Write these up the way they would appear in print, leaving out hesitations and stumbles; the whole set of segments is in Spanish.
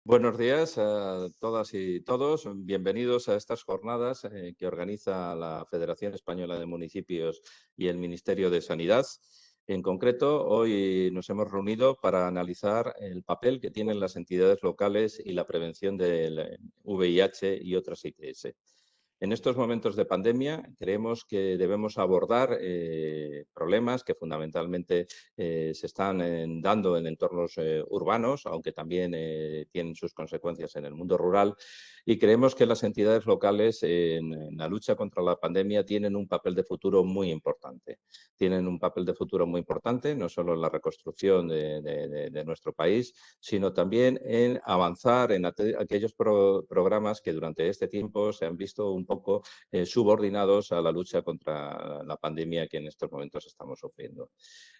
Buenos días a todas y todos. Bienvenidos a estas jornadas que organiza la Federación Española de Municipios y el Ministerio de Sanidad. En concreto, hoy nos hemos reunido para analizar el papel que tienen las entidades locales y la prevención del VIH y otras ITS. En estos momentos de pandemia creemos que debemos abordar problemas que fundamentalmente se están dando en entornos urbanos, aunque también tienen sus consecuencias en el mundo rural. Y creemos que las entidades locales en la lucha contra la pandemia tienen un papel de futuro muy importante. Tienen un papel de futuro muy importante, no solo en la reconstrucción de nuestro país, sino también en avanzar en aquellos programas que durante este tiempo se han visto un poco subordinados a la lucha contra la pandemia que en estos momentos estamos sufriendo.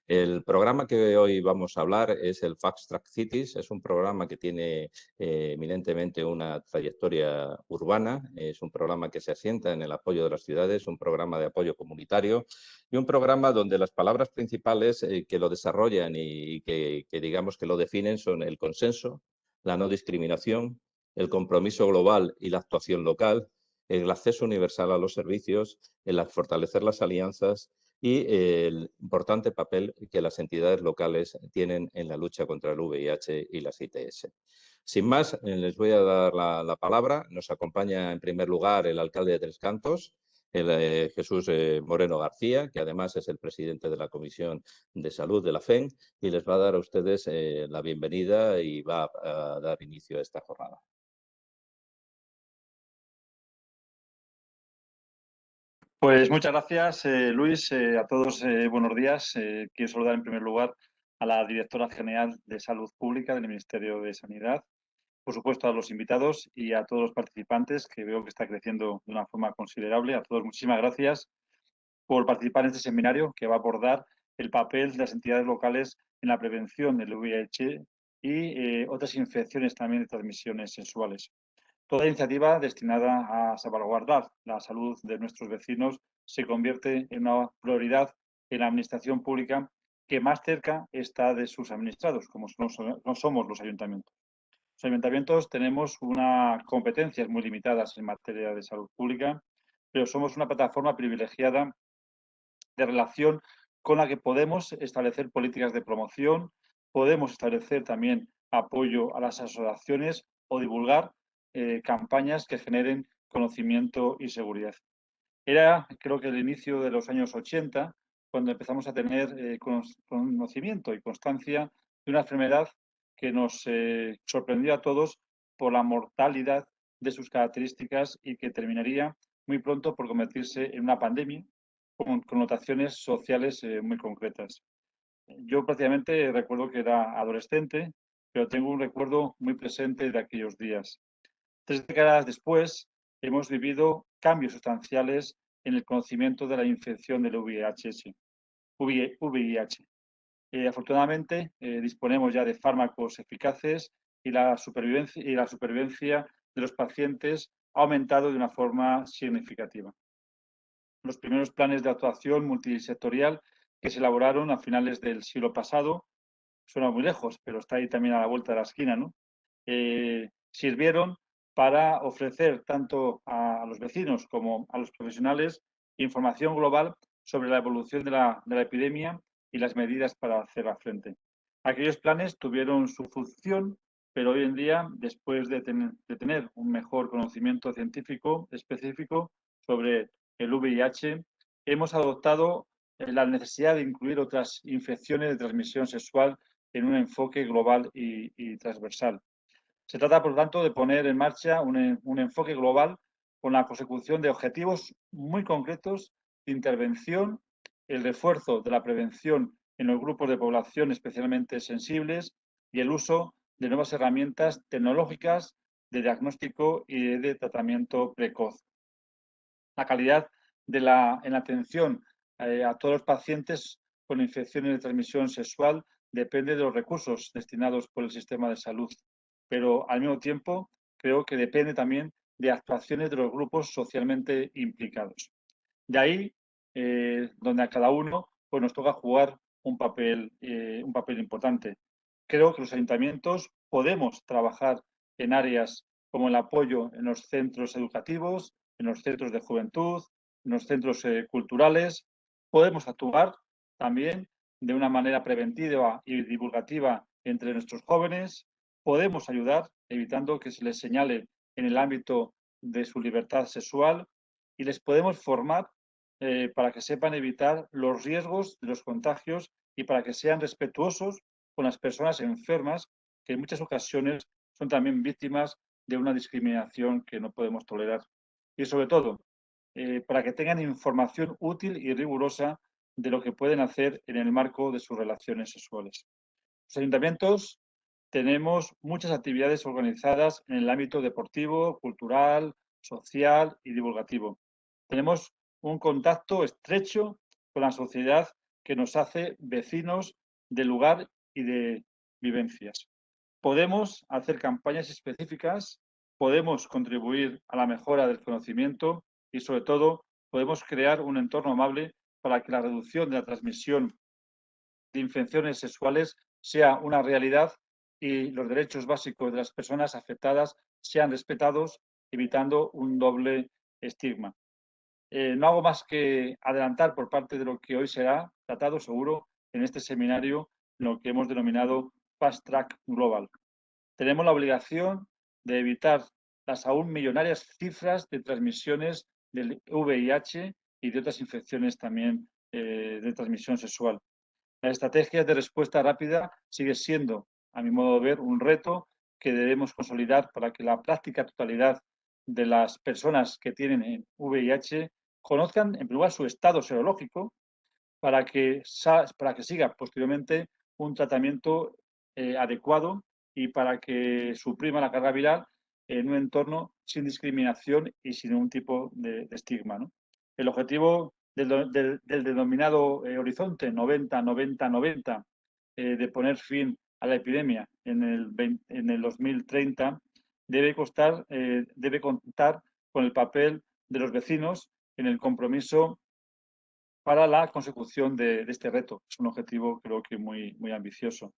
El programa que hoy vamos a hablar es el Fast Track Cities. Es un programa que tiene eminentemente una trayectoria urbana. Es un programa que se asienta en el apoyo de las ciudades, un programa de apoyo comunitario y un programa donde las palabras principales que lo desarrollan y que digamos que lo definen son el consenso, la no discriminación, el compromiso global y la actuación local, el acceso universal a los servicios, el fortalecer las alianzas y el importante papel que las entidades locales tienen en la lucha contra el VIH y las ITS. Sin más, les voy a dar la palabra. Nos acompaña en primer lugar el alcalde de Tres Cantos, Jesús Moreno García, que además es el presidente de la Comisión de Salud de la FEN, y les va a dar a ustedes la bienvenida y va a dar inicio a esta jornada. Pues muchas gracias, Luis. A todos, buenos días. Quiero saludar en primer lugar a la directora general de Salud Pública del Ministerio de Sanidad, por supuesto a los invitados y a todos los participantes, que veo que está creciendo de una forma considerable. A todos, muchísimas gracias por participar en este seminario que va a abordar el papel de las entidades locales en la prevención del VIH y otras infecciones también de transmisiones sexuales. Toda iniciativa destinada a salvaguardar la salud de nuestros vecinos se convierte en una prioridad en la administración pública que más cerca está de sus administrados, como no somos los ayuntamientos. Los ayuntamientos tenemos unas competencias muy limitadas en materia de salud pública, pero somos una plataforma privilegiada de relación con la que podemos establecer políticas de promoción, podemos establecer también apoyo a las asociaciones o divulgar campañas que generen conocimiento y seguridad. Era, creo que el inicio de los años 80, cuando empezamos a tener conocimiento y constancia de una enfermedad que nos sorprendió a todos por la mortalidad de sus características y que terminaría muy pronto por convertirse en una pandemia con connotaciones sociales muy concretas. Yo prácticamente recuerdo que era adolescente, pero tengo un recuerdo muy presente de aquellos días. 3 décadas después, hemos vivido cambios sustanciales en el conocimiento de la infección del VIH. Afortunadamente, disponemos ya de fármacos eficaces y la supervivencia de los pacientes ha aumentado de una forma significativa. Los primeros planes de actuación multisectorial que se elaboraron a finales del siglo pasado, suena muy lejos, pero está ahí también a la vuelta de la esquina, ¿no? Sirvieron para ofrecer tanto a los vecinos como a los profesionales información global sobre la evolución de la epidemia y las medidas para hacerla frente. Aquellos planes tuvieron su función, pero hoy en día, después de tener un mejor conocimiento científico específico sobre el VIH, hemos adoptado la necesidad de incluir otras infecciones de transmisión sexual en un enfoque global y transversal. Se trata, por lo tanto, de poner en marcha un enfoque global con la consecución de objetivos muy concretos de intervención, el refuerzo de la prevención en los grupos de población especialmente sensibles y el uso de nuevas herramientas tecnológicas de diagnóstico y de tratamiento precoz. La calidad en la atención a todos los pacientes con infecciones de transmisión sexual depende de los recursos destinados por el sistema de salud, pero al mismo tiempo creo que depende también de actuaciones de los grupos socialmente implicados. De ahí donde a cada uno pues, nos toca jugar un papel importante. Creo que los ayuntamientos podemos trabajar en áreas como el apoyo en los centros educativos, en los centros de juventud, en los centros culturales. Podemos actuar también de una manera preventiva y divulgativa entre nuestros jóvenes. Podemos ayudar evitando que se les señale en el ámbito de su libertad sexual y les podemos formar para que sepan evitar los riesgos de los contagios y para que sean respetuosos con las personas enfermas, que en muchas ocasiones son también víctimas de una discriminación que no podemos tolerar. Y sobre todo, para que tengan información útil y rigurosa de lo que pueden hacer en el marco de sus relaciones sexuales. Los ayuntamientos tenemos muchas actividades organizadas en el ámbito deportivo, cultural, social y divulgativo. Tenemos un contacto estrecho con la sociedad que nos hace vecinos del lugar y de vivencias. Podemos hacer campañas específicas, podemos contribuir a la mejora del conocimiento y, sobre todo, podemos crear un entorno amable para que la reducción de la transmisión de infecciones sexuales sea una realidad y los derechos básicos de las personas afectadas sean respetados, evitando un doble estigma. No hago más que adelantar por parte de lo que hoy será tratado seguro en este seminario, lo que hemos denominado Fast Track Global. Tenemos la obligación de evitar las aún millonarias cifras de transmisiones del VIH y de otras infecciones también de transmisión sexual. Las estrategias de respuesta rápida sigue siendo, a mi modo de ver, un reto que debemos consolidar para que la práctica totalidad de las personas que tienen VIH conozcan, en primer lugar, su estado serológico para que siga posteriormente un tratamiento adecuado y para que suprima la carga viral en un entorno sin discriminación y sin ningún tipo de estigma, ¿no? El objetivo del denominado horizonte 90-90-90 de poner fin a la epidemia en el 2030 debe contar con el papel de los vecinos en el compromiso para la consecución de este reto. Es un objetivo, creo que muy ambicioso.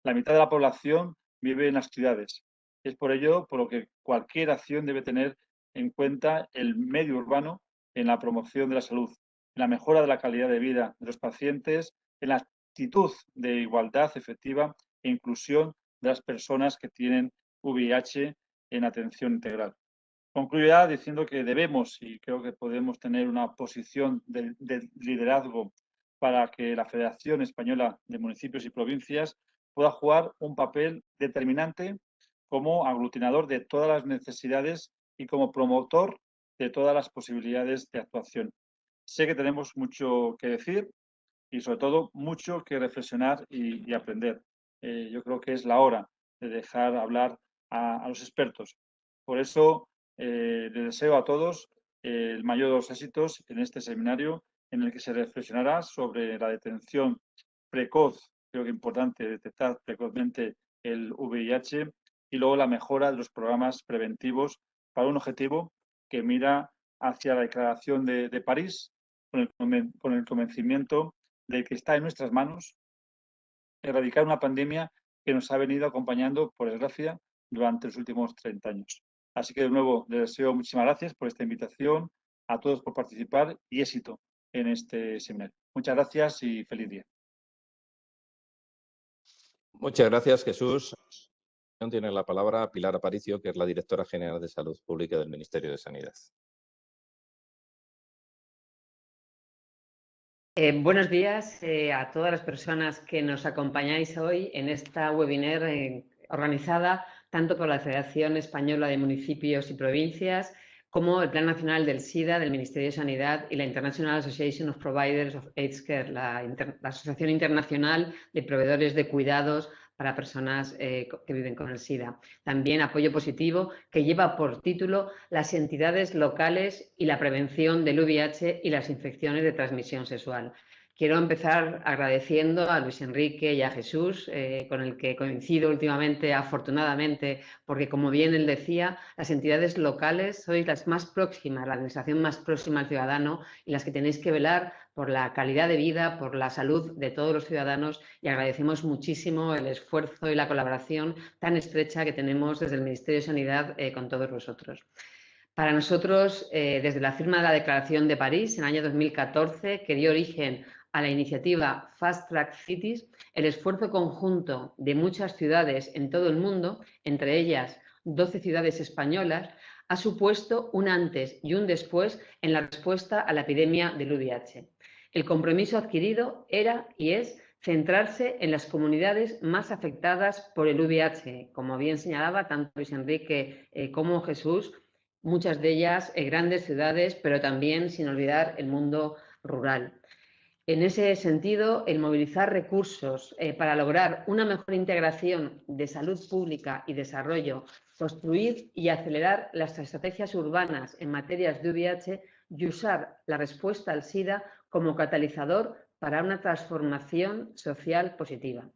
La mitad de la población vive en las ciudades. Es por ello por lo que cualquier acción debe tener en cuenta el medio urbano en la promoción de la salud, en la mejora de la calidad de vida de los pacientes, en la actitud de igualdad efectiva e inclusión de las personas que tienen VIH en atención integral. Concluirá diciendo que debemos, y creo que podemos tener una posición de liderazgo para que la Federación Española de Municipios y Provincias pueda jugar un papel determinante como aglutinador de todas las necesidades y como promotor de todas las posibilidades de actuación. Sé que tenemos mucho que decir y, sobre todo, mucho que reflexionar y aprender. Yo creo que es la hora de dejar hablar a los expertos. Por eso, les deseo a todos el mayor de los éxitos en este seminario en el que se reflexionará sobre la detención precoz, creo que es importante detectar precozmente el VIH y luego la mejora de los programas preventivos para un objetivo que mira hacia la Declaración de París con el convencimiento de que está en nuestras manos erradicar una pandemia que nos ha venido acompañando, por desgracia, durante los últimos 30 años. Así que, de nuevo, les deseo muchísimas gracias por esta invitación, a todos por participar y éxito en este seminario. Muchas gracias y feliz día. Muchas gracias, Jesús. Tiene la palabra Pilar Aparicio, que es la Directora General de Salud Pública del Ministerio de Sanidad. Buenos días a todas las personas que nos acompañáis hoy en esta webinar organizada tanto por la Federación Española de Municipios y Provincias como el Plan Nacional del SIDA del Ministerio de Sanidad y la International Association of Providers of AIDS Care, la Asociación Internacional de Proveedores de Cuidados para personas que viven con el SIDA. También apoyo positivo, que lleva por título Las entidades locales y la prevención del VIH y las infecciones de transmisión sexual. Quiero empezar agradeciendo a Luis Enrique y a Jesús, con el que coincido últimamente, afortunadamente, porque como bien él decía, las entidades locales sois las más próximas, la administración más próxima al ciudadano y las que tenéis que velar por la calidad de vida, por la salud de todos los ciudadanos, y agradecemos muchísimo el esfuerzo y la colaboración tan estrecha que tenemos desde el Ministerio de Sanidad con todos vosotros. Para nosotros, desde la firma de la Declaración de París en el año 2014, que dio origen a la iniciativa Fast Track Cities, el esfuerzo conjunto de muchas ciudades en todo el mundo, entre ellas 12 ciudades españolas, ha supuesto un antes y un después en la respuesta a la epidemia del VIH. El compromiso adquirido era y es centrarse en las comunidades más afectadas por el VIH, como bien señalaba tanto Luis Enrique como Jesús, muchas de ellas grandes ciudades, pero también sin olvidar el mundo rural. En ese sentido, el movilizar recursos para lograr una mejor integración de salud pública y desarrollo, construir y acelerar las estrategias urbanas en materias de VIH y usar la respuesta al SIDA como catalizador para una transformación social positiva.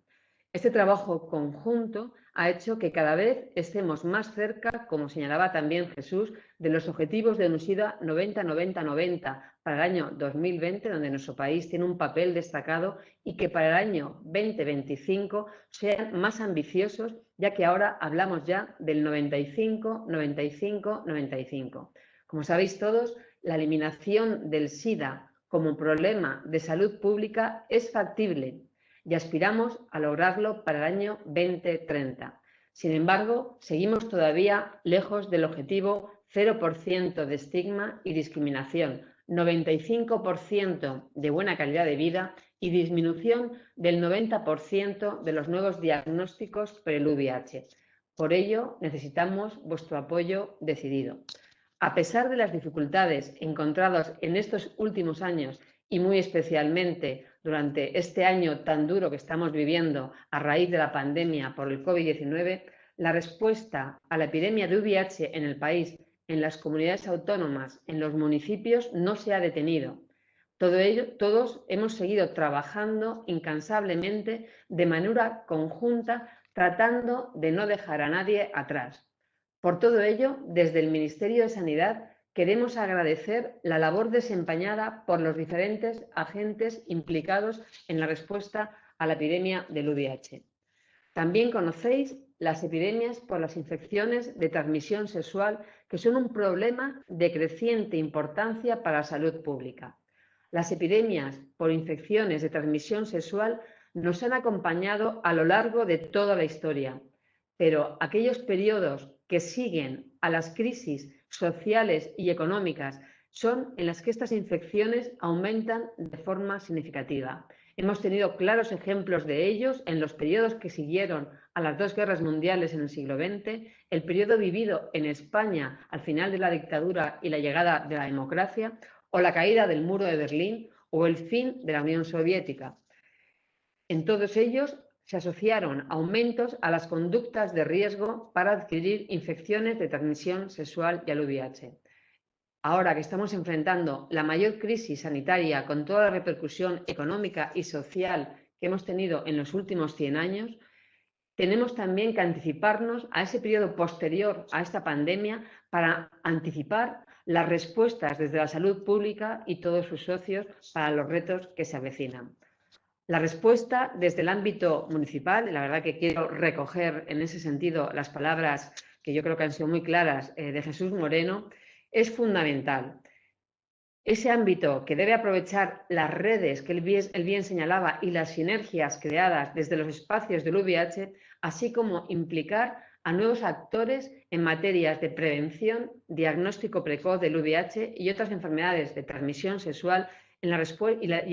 Este trabajo conjunto ha hecho que cada vez estemos más cerca, como señalaba también Jesús, de los objetivos de UNSIDA 90-90-90 para el año 2020, donde nuestro país tiene un papel destacado, y que para el año 2025 sean más ambiciosos, ya que ahora hablamos ya del 95-95-95. Como sabéis todos, la eliminación del SIDA como problema de salud pública es factible y aspiramos a lograrlo para el año 2030. Sin embargo, seguimos todavía lejos del objetivo 0% de estigma y discriminación, 95% de buena calidad de vida y disminución del 90% de los nuevos diagnósticos por el VIH. Por ello, necesitamos vuestro apoyo decidido. A pesar de las dificultades encontradas en estos últimos años y muy especialmente durante este año tan duro que estamos viviendo a raíz de la pandemia por el COVID-19, la respuesta a la epidemia de VIH en el país, en las comunidades autónomas, en los municipios, no se ha detenido. Todos hemos seguido trabajando incansablemente de manera conjunta, tratando de no dejar a nadie atrás. Por todo ello, desde el Ministerio de Sanidad queremos agradecer la labor desempeñada por los diferentes agentes implicados en la respuesta a la epidemia del VIH. También conocéis las epidemias por las infecciones de transmisión sexual, que son un problema de creciente importancia para la salud pública. Las epidemias por infecciones de transmisión sexual nos han acompañado a lo largo de toda la historia, pero aquellos periodos que siguen a las crisis sociales y económicas son en las que estas infecciones aumentan de forma significativa. Hemos tenido claros ejemplos de ellos en los periodos que siguieron a las dos guerras mundiales en el siglo XX, el periodo vivido en España al final de la dictadura y la llegada de la democracia, o la caída del muro de Berlín o el fin de la Unión Soviética. En todos ellos se asociaron aumentos a las conductas de riesgo para adquirir infecciones de transmisión sexual y al VIH. Ahora que estamos enfrentando la mayor crisis sanitaria con toda la repercusión económica y social que hemos tenido en los últimos 100 años, tenemos también que anticiparnos a ese periodo posterior a esta pandemia para anticipar las respuestas desde la salud pública y todos sus socios para los retos que se avecinan. La respuesta desde el ámbito municipal, la verdad que quiero recoger en ese sentido las palabras que yo creo que han sido muy claras de Jesús Moreno, es fundamental. Ese ámbito que debe aprovechar las redes que él bien señalaba y las sinergias creadas desde los espacios del VIH, así como implicar a nuevos actores en materias de prevención, diagnóstico precoz del VIH y otras enfermedades de transmisión sexual y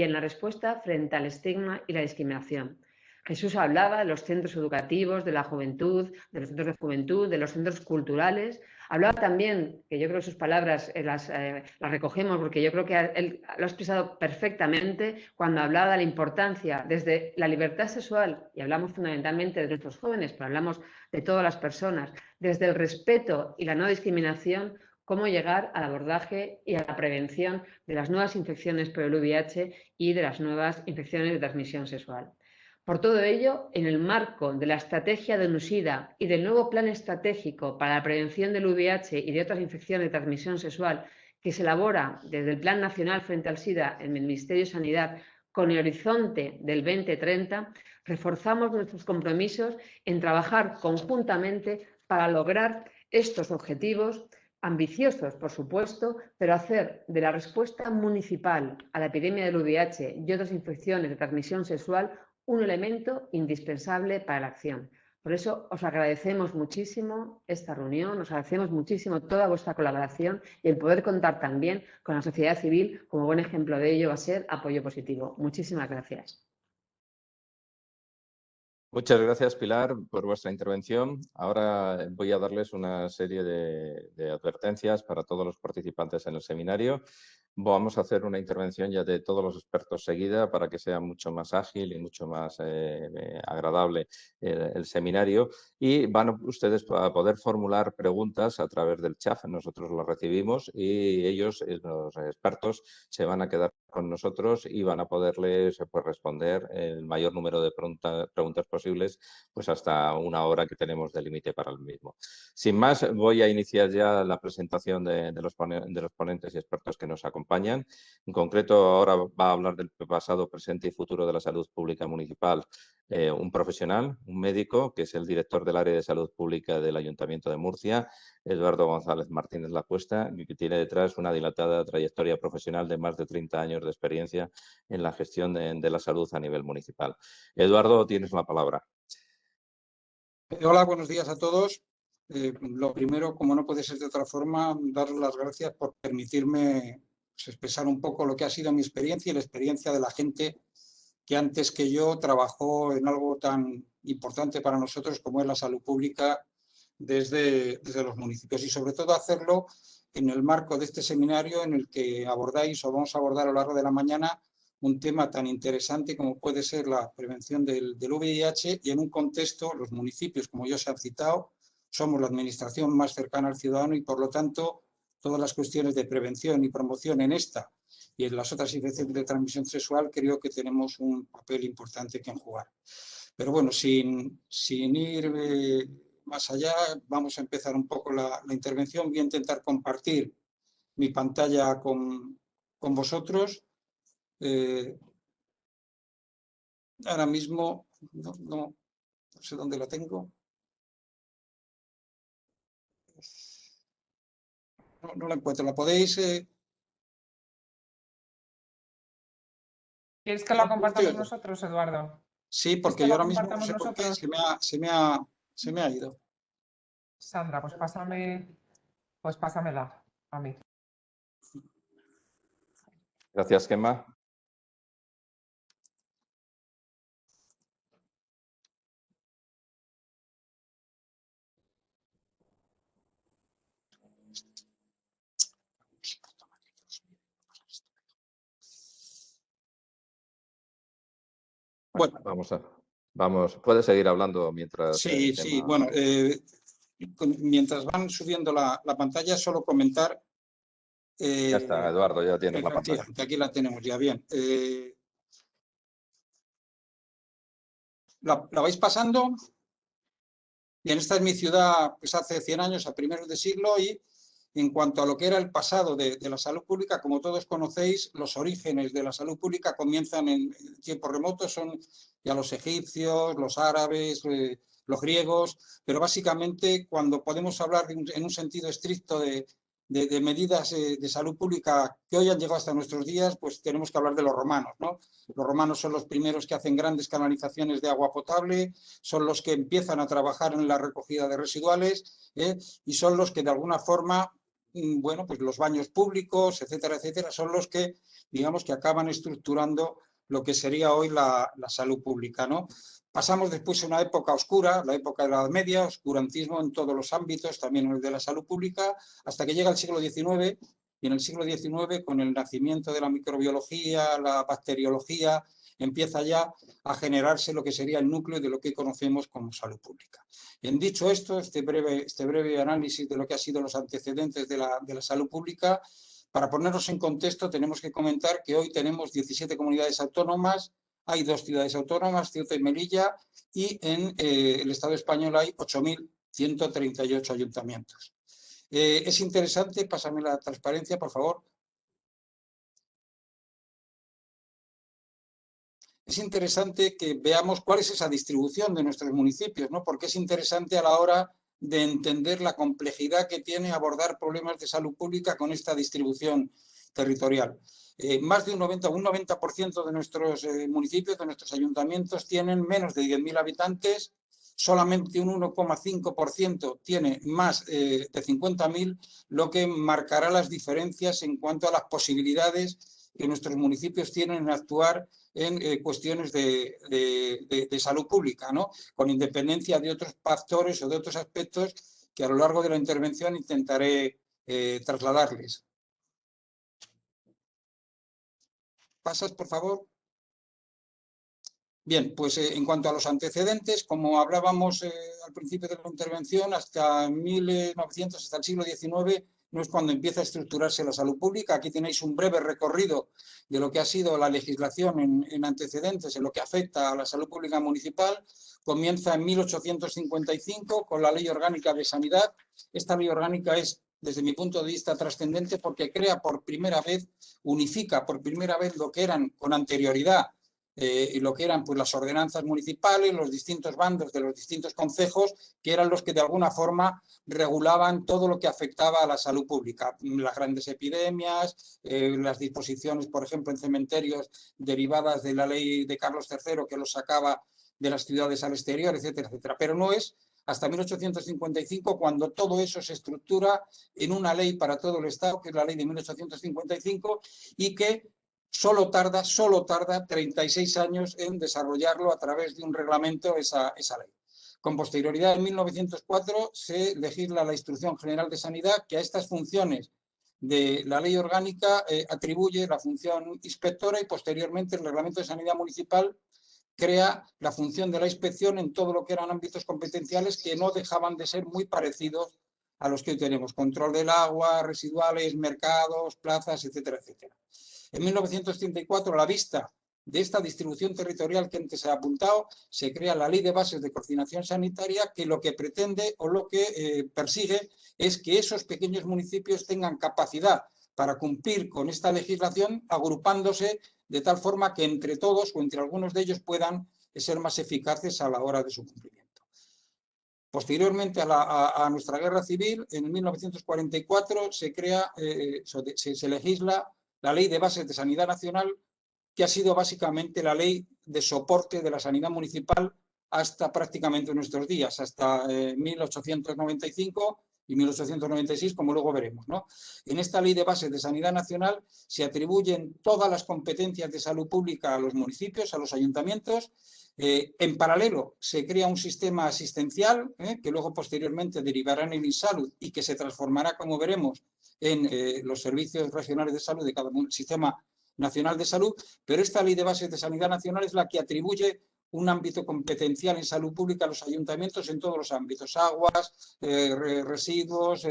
en la respuesta frente al estigma y la discriminación. Jesús hablaba de los centros educativos, de la juventud, de los centros de juventud, de los centros culturales. Hablaba también, que yo creo que sus palabras las recogemos porque yo creo que él lo ha expresado perfectamente cuando hablaba de la importancia desde la libertad sexual, y hablamos fundamentalmente de nuestros jóvenes, pero hablamos de todas las personas, desde el respeto y la no discriminación, cómo llegar al abordaje y a la prevención de las nuevas infecciones por el VIH y de las nuevas infecciones de transmisión sexual. Por todo ello, en el marco de la estrategia de NUSIDA y del nuevo plan estratégico para la prevención del VIH y de otras infecciones de transmisión sexual que se elabora desde el Plan Nacional frente al SIDA en el Ministerio de Sanidad con el horizonte del 2030, reforzamos nuestros compromisos en trabajar conjuntamente para lograr estos objetivos ambiciosos, por supuesto, pero hacer de la respuesta municipal a la epidemia del VIH y otras infecciones de transmisión sexual un elemento indispensable para la acción. Por eso os agradecemos muchísimo esta reunión, os agradecemos muchísimo toda vuestra colaboración y el poder contar también con la sociedad civil como buen ejemplo de ello va a ser apoyo positivo. Muchísimas gracias. Muchas gracias, Pilar, por vuestra intervención. Ahora voy a darles una serie de advertencias para todos los participantes en el seminario. Vamos a hacer una intervención ya de todos los expertos seguida para que sea mucho más ágil y mucho más agradable el seminario. Y van ustedes a poder formular preguntas a través del chat. Nosotros las recibimos y ellos, los expertos, se van a quedar con nosotros y van a poderles responder el mayor número de preguntas posibles, pues hasta una hora que tenemos de límite para el mismo. Sin más, voy a iniciar ya la presentación de los ponentes y expertos que nos acompañan. En concreto, ahora va a hablar del pasado, presente y futuro de la salud pública municipal un profesional, un médico, que es el director del área de salud pública del Ayuntamiento de Murcia, Eduardo González Martínez Lacuesta, que tiene detrás una dilatada trayectoria profesional de más de 30 años de experiencia en la gestión de la salud a nivel municipal. Eduardo, tienes la palabra. Hola, buenos días a todos. Lo primero, como no puede ser de otra forma, dar las gracias por permitirme expresar un poco lo que ha sido mi experiencia y la experiencia de la gente que antes que yo trabajó en algo tan importante para nosotros como es la salud pública desde los municipios, y sobre todo hacerlo en el marco de este seminario en el que abordáis o vamos a abordar a lo largo de la mañana un tema tan interesante como puede ser la prevención del VIH, y en un contexto, los municipios, como ya se han citado, somos la administración más cercana al ciudadano y por lo tanto todas las cuestiones de prevención y promoción en esta y en las otras infecciones de transmisión sexual creo que tenemos un papel importante que jugar. Pero bueno, sin ir más allá, vamos a empezar un poco la intervención. Voy a intentar compartir mi pantalla con vosotros. Ahora mismo no sé dónde la tengo. No la encuentro. ¿La podéis...? ¿Quieres que la compartamos nosotros, Eduardo? Sí, porque yo ahora mismo no sé por qué se me ha ido. Sandra, pues pásamela a mí. Gracias, Gemma. Bueno, puedes seguir hablando mientras... Sí, bueno, mientras van subiendo la pantalla, solo comentar... ya está, Eduardo, ya tienes la pantalla. Aquí la tenemos ya, bien. ¿La vais pasando? Bien, esta es mi ciudad pues hace 100 años, a primeros de siglo, y en cuanto a lo que era el pasado de la salud pública, como todos conocéis, los orígenes de la salud pública comienzan en tiempos remotos, son ya los egipcios, los árabes, los griegos, pero básicamente cuando podemos hablar en un sentido estricto de medidas de salud pública que hoy han llegado hasta nuestros días, pues tenemos que hablar de los romanos, ¿no? Los romanos son los primeros que hacen grandes canalizaciones de agua potable, son los que empiezan a trabajar en la recogida de residuales, y son los que de alguna forma, bueno, pues los baños públicos, etcétera, etcétera, son los que, digamos, que acaban estructurando lo que sería hoy la salud pública, ¿no? Pasamos después a una época oscura, la época de la Edad Media, oscurantismo en todos los ámbitos, también en el de la salud pública, hasta que llega el siglo XIX, y en el siglo XIX, con el nacimiento de la microbiología, la bacteriología, empieza ya a generarse lo que sería el núcleo de lo que conocemos como salud pública. En dicho esto, este breve análisis de lo que han sido los antecedentes de la salud pública, para ponernos en contexto tenemos que comentar que hoy tenemos 17 comunidades autónomas, hay 2 ciudades autónomas, Ceuta y Melilla, y en el Estado español hay 8.138 ayuntamientos. Es interesante, pásame la transparencia, por favor. Es interesante que veamos cuál es esa distribución de nuestros municipios, ¿no? Porque es interesante a la hora de entender la complejidad que tiene abordar problemas de salud pública con esta distribución territorial. Más de un 90% de nuestros municipios, de nuestros ayuntamientos, tienen menos de 10.000 habitantes, solamente un 1,5% tiene más de 50.000, lo que marcará las diferencias en cuanto a las posibilidades que nuestros municipios tienen en actuar en cuestiones de salud pública, ¿no? Con independencia de otros factores o de otros aspectos que a lo largo de la intervención intentaré trasladarles. ¿Pasas, por favor? Bien, pues en cuanto a los antecedentes, como hablábamos al principio de la intervención, hasta 1900, hasta el siglo XIX, no es cuando empieza a estructurarse la salud pública. Aquí tenéis un breve recorrido de lo que ha sido la legislación en antecedentes, en lo que afecta a la salud pública municipal. Comienza en 1855 con la Ley Orgánica de Sanidad. Esta ley orgánica es, desde mi punto de vista, trascendente porque crea por primera vez, unifica por primera vez lo que eran con anterioridad y lo que eran pues, las ordenanzas municipales, los distintos bandos de los distintos concejos, que eran los que de alguna forma regulaban todo lo que afectaba a la salud pública, las grandes epidemias, las disposiciones, por ejemplo, en cementerios derivadas de la ley de Carlos III, que los sacaba de las ciudades al exterior, etcétera, etcétera. Pero no es hasta 1855 cuando todo eso se estructura en una ley para todo el Estado, que es la ley de 1855, y que solo tarda 36 años en desarrollarlo a través de un reglamento esa ley. Con posterioridad, en 1904, se legisla la Instrucción General de Sanidad, que a estas funciones de la ley orgánica atribuye la función inspectora, y posteriormente el Reglamento de Sanidad Municipal crea la función de la inspección en todo lo que eran ámbitos competenciales que no dejaban de ser muy parecidos a los que hoy tenemos: control del agua, residuales, mercados, plazas, etcétera, etcétera. En 1934, a la vista de esta distribución territorial que antes se ha apuntado, se crea la Ley de Bases de Coordinación Sanitaria, que lo que pretende o lo que persigue es que esos pequeños municipios tengan capacidad para cumplir con esta legislación, agrupándose de tal forma que entre todos o entre algunos de ellos puedan ser más eficaces a la hora de su cumplimiento. Posteriormente a nuestra guerra civil, en 1944 se crea, se legisla la Ley de Bases de Sanidad Nacional, que ha sido básicamente la ley de soporte de la sanidad municipal hasta prácticamente nuestros días, hasta 1895 y 1896, como luego veremos, ¿no? En esta Ley de Bases de Sanidad Nacional se atribuyen todas las competencias de salud pública a los municipios, a los ayuntamientos. En paralelo se crea un sistema asistencial que luego posteriormente derivará en el InSalud y que se transformará, como veremos, en los servicios regionales de salud de cada sistema nacional de salud, pero esta Ley de Bases de Sanidad Nacional es la que atribuye un ámbito competencial en salud pública a los ayuntamientos en todos los ámbitos: aguas, residuos,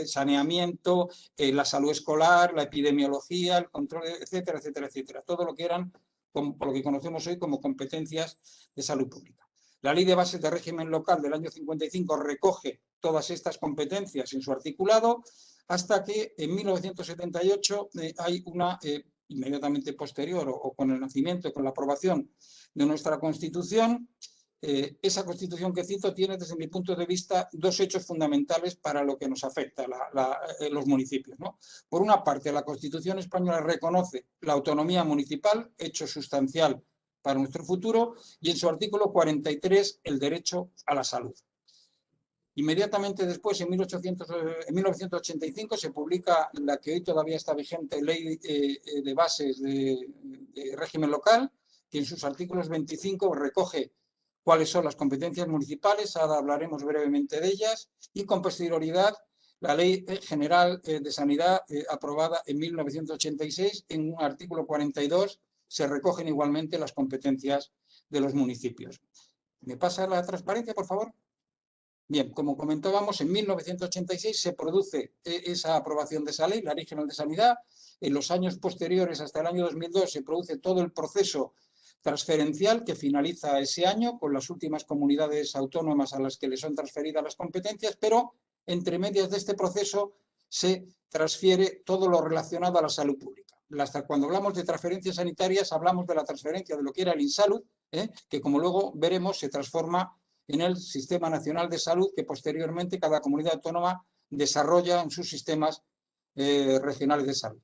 saneamiento, la salud escolar, la epidemiología, el control, etcétera, etcétera, etcétera. Todo lo que eran, por lo que conocemos hoy como competencias de salud pública. La Ley de Bases de Régimen Local del año 55 recoge todas estas competencias en su articulado, hasta que en 1978 hay una, inmediatamente posterior o con el nacimiento, con la aprobación de nuestra Constitución. Esa Constitución que cito tiene, desde mi punto de vista, dos hechos fundamentales para lo que nos afecta los municipios, ¿no? Por una parte, la Constitución española reconoce la autonomía municipal, hecho sustancial para nuestro futuro, y en su artículo 43 el derecho a la salud. Inmediatamente después, en 1985, se publica la que hoy todavía está vigente, Ley de Bases de Régimen Local, que en sus artículos 25 recoge cuáles son las competencias municipales. Ahora hablaremos brevemente de ellas, y con posterioridad la Ley General de Sanidad aprobada en 1986, en un artículo 42, se recogen igualmente las competencias de los municipios. ¿Me pasa la transparencia, por favor? Bien, como comentábamos, en 1986 se produce esa aprobación de esa ley, la Ley General de Sanidad. En los años posteriores, hasta el año 2002, se produce todo el proceso transferencial que finaliza ese año con las últimas comunidades autónomas a las que le son transferidas las competencias, pero entre medias de este proceso se transfiere todo lo relacionado a la salud pública. Cuando hablamos de transferencias sanitarias, hablamos de la transferencia de lo que era el InSalud, que como luego veremos se transforma en el Sistema Nacional de Salud, que posteriormente cada comunidad autónoma desarrolla en sus sistemas regionales de salud.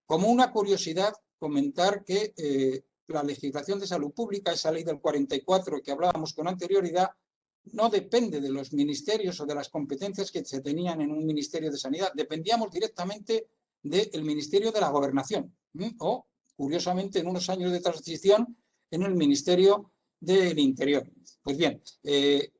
Como una curiosidad, comentar que la legislación de salud pública, esa ley del 44 que hablábamos con anterioridad, no depende de los ministerios o de las competencias que se tenían en un Ministerio de Sanidad. Dependíamos directamente del Ministerio de la Gobernación o, curiosamente, en unos años de transición, en el Ministerio del Interior. Pues bien,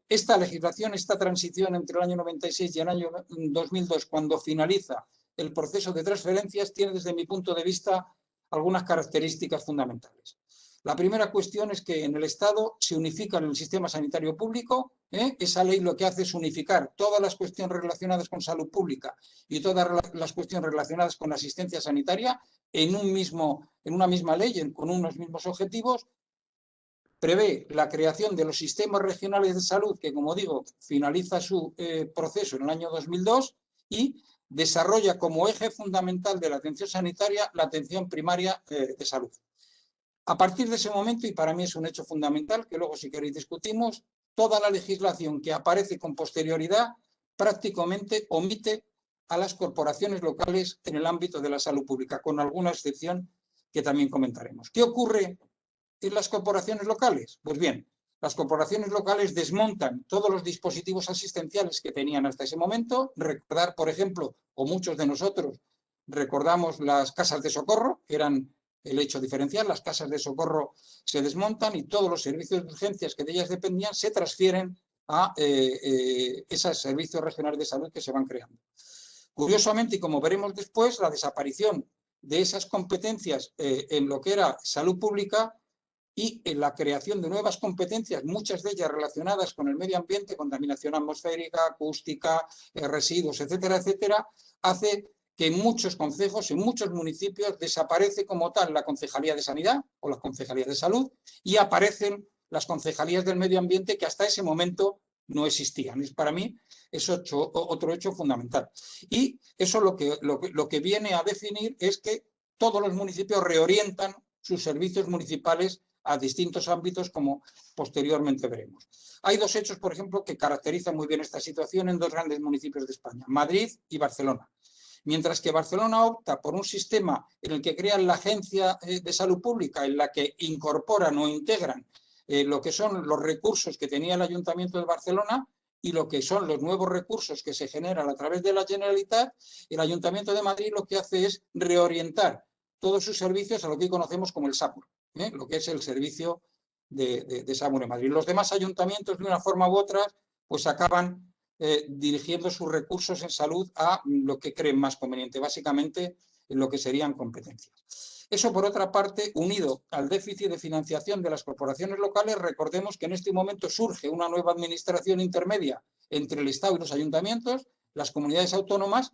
esta legislación, esta transición entre el año 96 y el año 2002, cuando finaliza el proceso de transferencias, tiene desde mi punto de vista algunas características fundamentales. La primera cuestión es que en el Estado se unifican en el sistema sanitario público. Esa ley lo que hace es unificar todas las cuestiones relacionadas con salud pública y todas las cuestiones relacionadas con asistencia sanitaria en una misma ley, con unos mismos objetivos. Prevé la creación de los sistemas regionales de salud, que, como digo, finaliza su proceso en el año 2002 y desarrolla como eje fundamental de la atención sanitaria la atención primaria de salud. A partir de ese momento, y para mí es un hecho fundamental, que luego si queréis discutimos, toda la legislación que aparece con posterioridad prácticamente omite a las corporaciones locales en el ámbito de la salud pública, con alguna excepción que también comentaremos. ¿Qué ocurre en las corporaciones locales? Pues bien, las corporaciones locales desmontan todos los dispositivos asistenciales que tenían hasta ese momento. Recordar, por ejemplo, o muchos de nosotros recordamos las casas de socorro, que eran el hecho diferencial. Las casas de socorro se desmontan y todos los servicios de urgencias que de ellas dependían se transfieren a esos servicios regionales de salud que se van creando. Curiosamente, y como veremos después, la desaparición de esas competencias en lo que era salud pública y en la creación de nuevas competencias, muchas de ellas relacionadas con el medio ambiente, contaminación atmosférica, acústica, residuos, etcétera, etcétera, hace que en muchos concejos, en muchos municipios, desaparece como tal la Concejalía de Sanidad o la Concejalía de Salud y aparecen las concejalías del medio ambiente que hasta ese momento no existían. Para mí es otro hecho fundamental. Y eso lo que viene a definir es que todos los municipios reorientan sus servicios municipales a distintos ámbitos, como posteriormente veremos. Hay dos hechos, por ejemplo, que caracterizan muy bien esta situación en dos grandes municipios de España, Madrid y Barcelona. Mientras que Barcelona opta por un sistema en el que crean la Agencia de Salud Pública, en la que incorporan o integran lo que son los recursos que tenía el Ayuntamiento de Barcelona y lo que son los nuevos recursos que se generan a través de la Generalitat, el Ayuntamiento de Madrid lo que hace es reorientar todos sus servicios a lo que hoy conocemos como el SAMUR, lo que es el servicio de SAMUR en Madrid. Los demás ayuntamientos, de una forma u otra, pues acaban dirigiendo sus recursos en salud a lo que creen más conveniente, básicamente en lo que serían competencias. Eso, por otra parte, unido al déficit de financiación de las corporaciones locales, recordemos que en este momento surge una nueva administración intermedia entre el Estado y los ayuntamientos, las comunidades autónomas,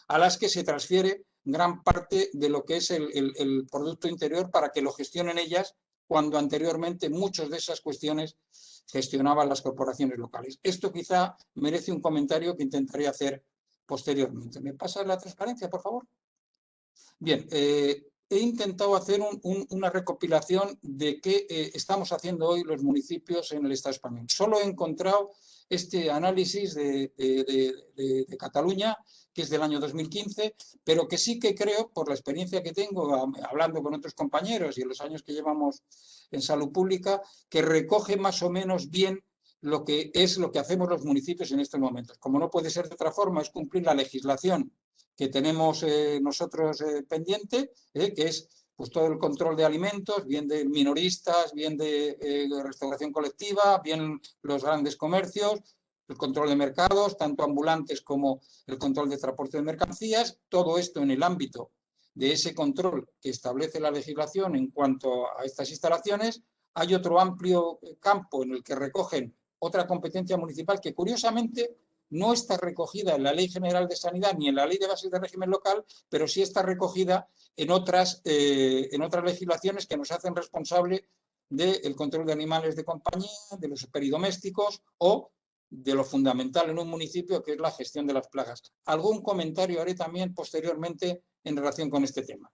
a las que se transfiere gran parte de lo que es el Producto Interior para que lo gestionen ellas, cuando anteriormente muchas de esas cuestiones gestionaban las corporaciones locales. Esto quizá merece un comentario que intentaré hacer posteriormente. ¿Me pasa la transparencia, por favor? Bien, he intentado hacer una recopilación de qué estamos haciendo hoy los municipios en el Estado español. Solo he encontrado este análisis de Cataluña, que es del año 2015, pero que sí que creo, por la experiencia que tengo hablando con otros compañeros y en los años que llevamos en salud pública, que recoge más o menos bien lo que hacemos los municipios en estos momentos. Como no puede ser de otra forma, es cumplir la legislación que tenemos nosotros pendiente, que es pues todo el control de alimentos, bien de minoristas, bien de restauración colectiva, bien los grandes comercios, el control de mercados, tanto ambulantes como el control de transporte de mercancías, todo esto en el ámbito de ese control que establece la legislación en cuanto a estas instalaciones, hay otro amplio campo en el que recogen otra competencia municipal que curiosamente no está recogida en la Ley General de Sanidad ni en la Ley de Bases de Régimen Local, pero sí está recogida en otras legislaciones que nos hacen responsable del control de animales de compañía, de los peridomésticos o de lo fundamental en un municipio, que es la gestión de las plagas. Algún comentario haré también posteriormente en relación con este tema.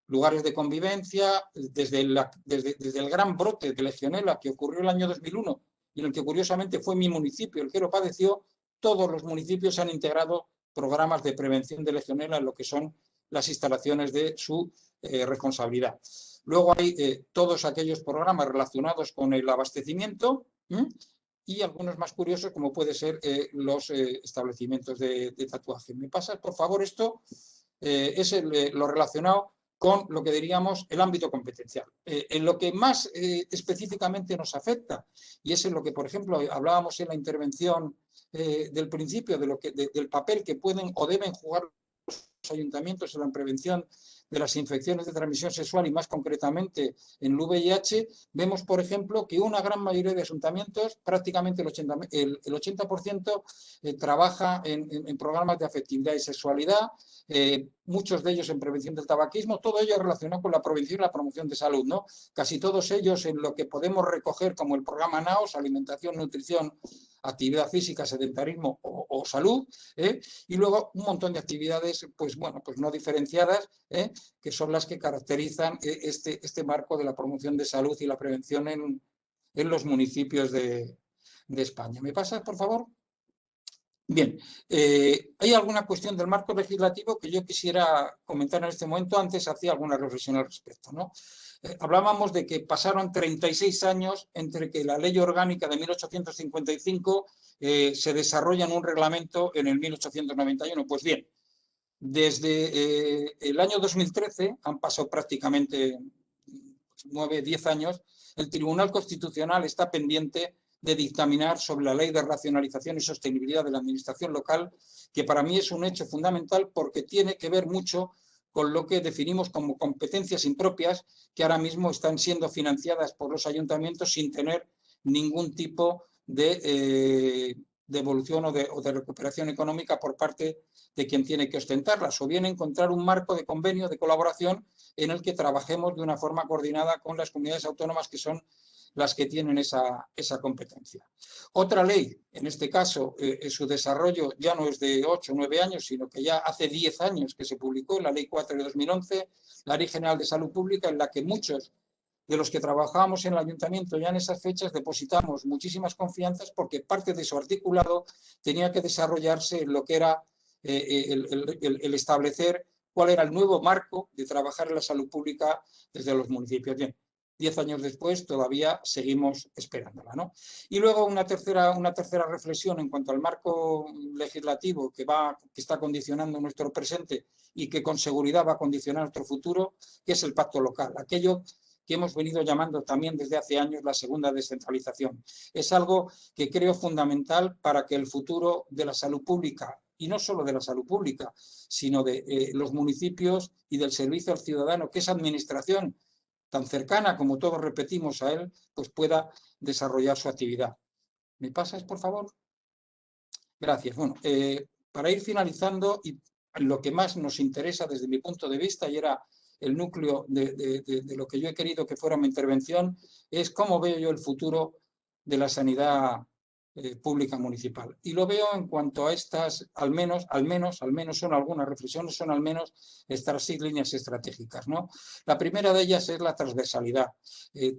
Lugares de convivencia, desde el gran brote de Legionela que ocurrió el año 2001 y en el que curiosamente fue mi municipio el que lo padeció, todos los municipios han integrado programas de prevención de Legionela en lo que son las instalaciones de su responsabilidad. Luego hay todos aquellos programas relacionados con el abastecimiento y algunos más curiosos como puede ser los establecimientos de tatuaje. ¿Me pasas, por favor, esto? Es lo relacionado con lo que diríamos el ámbito competencial. En lo que más específicamente nos afecta, y es en lo que, por ejemplo, hablábamos en la intervención del principio, del papel que pueden o deben jugar los ayuntamientos en la prevención de las infecciones de transmisión sexual y más concretamente en el VIH, vemos, por ejemplo, que una gran mayoría de ayuntamientos, prácticamente el 80% trabaja en programas de afectividad y sexualidad, muchos de ellos en prevención del tabaquismo, todo ello relacionado con la prevención y la promoción de salud, ¿no? Casi todos ellos en lo que podemos recoger como el programa NAOS, alimentación, nutrición, actividad física, sedentarismo o salud, y luego un montón de actividades, pues bueno, pues no diferenciadas, que son las que caracterizan este marco de la promoción de salud y la prevención en los municipios de España. ¿Me pasas, por favor? Bien, hay alguna cuestión del marco legislativo que yo quisiera comentar en este momento. Antes hacía alguna reflexión al respecto, ¿no? Hablábamos de que pasaron 36 años entre que la ley orgánica de 1855 se desarrolla en un reglamento en el 1891. Pues bien, desde el año 2013, han pasado prácticamente 9, 10 años, el Tribunal Constitucional está pendiente de dictaminar sobre la Ley de Racionalización y Sostenibilidad de la Administración Local, que para mí es un hecho fundamental porque tiene que ver mucho con lo que definimos como competencias impropias que ahora mismo están siendo financiadas por los ayuntamientos sin tener ningún tipo de devolución o de recuperación económica por parte de quien tiene que ostentarlas, o bien encontrar un marco de convenio de colaboración en el que trabajemos de una forma coordinada con las comunidades autónomas que son las que tienen esa competencia. Otra ley, en este caso, su desarrollo ya no es de 8 o 9 años, sino que ya hace 10 años que se publicó, la Ley 4 de 2011, la Ley General de Salud Pública, en la que muchos de los que trabajábamos en el ayuntamiento ya en esas fechas depositamos muchísimas confianzas porque parte de su articulado tenía que desarrollarse en lo que era el establecer cuál era el nuevo marco de trabajar en la salud pública desde los municipios. Bien, 10 años después todavía seguimos esperándola, ¿no? Y luego una tercera reflexión en cuanto al marco legislativo que está condicionando nuestro presente y que con seguridad va a condicionar nuestro futuro, que es el pacto local, aquello que hemos venido llamando también desde hace años la segunda descentralización. Es algo que creo fundamental para que el futuro de la salud pública, y no solo de la salud pública, sino de los municipios y del servicio al ciudadano, que esa administración tan cercana como todos repetimos a él, pues pueda desarrollar su actividad. ¿Me pasas, por favor? Gracias. Bueno, para ir finalizando, y lo que más nos interesa desde mi punto de vista, y era el núcleo de lo que yo he querido que fuera mi intervención, es cómo veo yo el futuro de la sanidad pública municipal. Y lo veo en cuanto a estas, al menos son algunas reflexiones, son al menos estas 6 líneas estratégicas, ¿no? La primera de ellas es la transversalidad.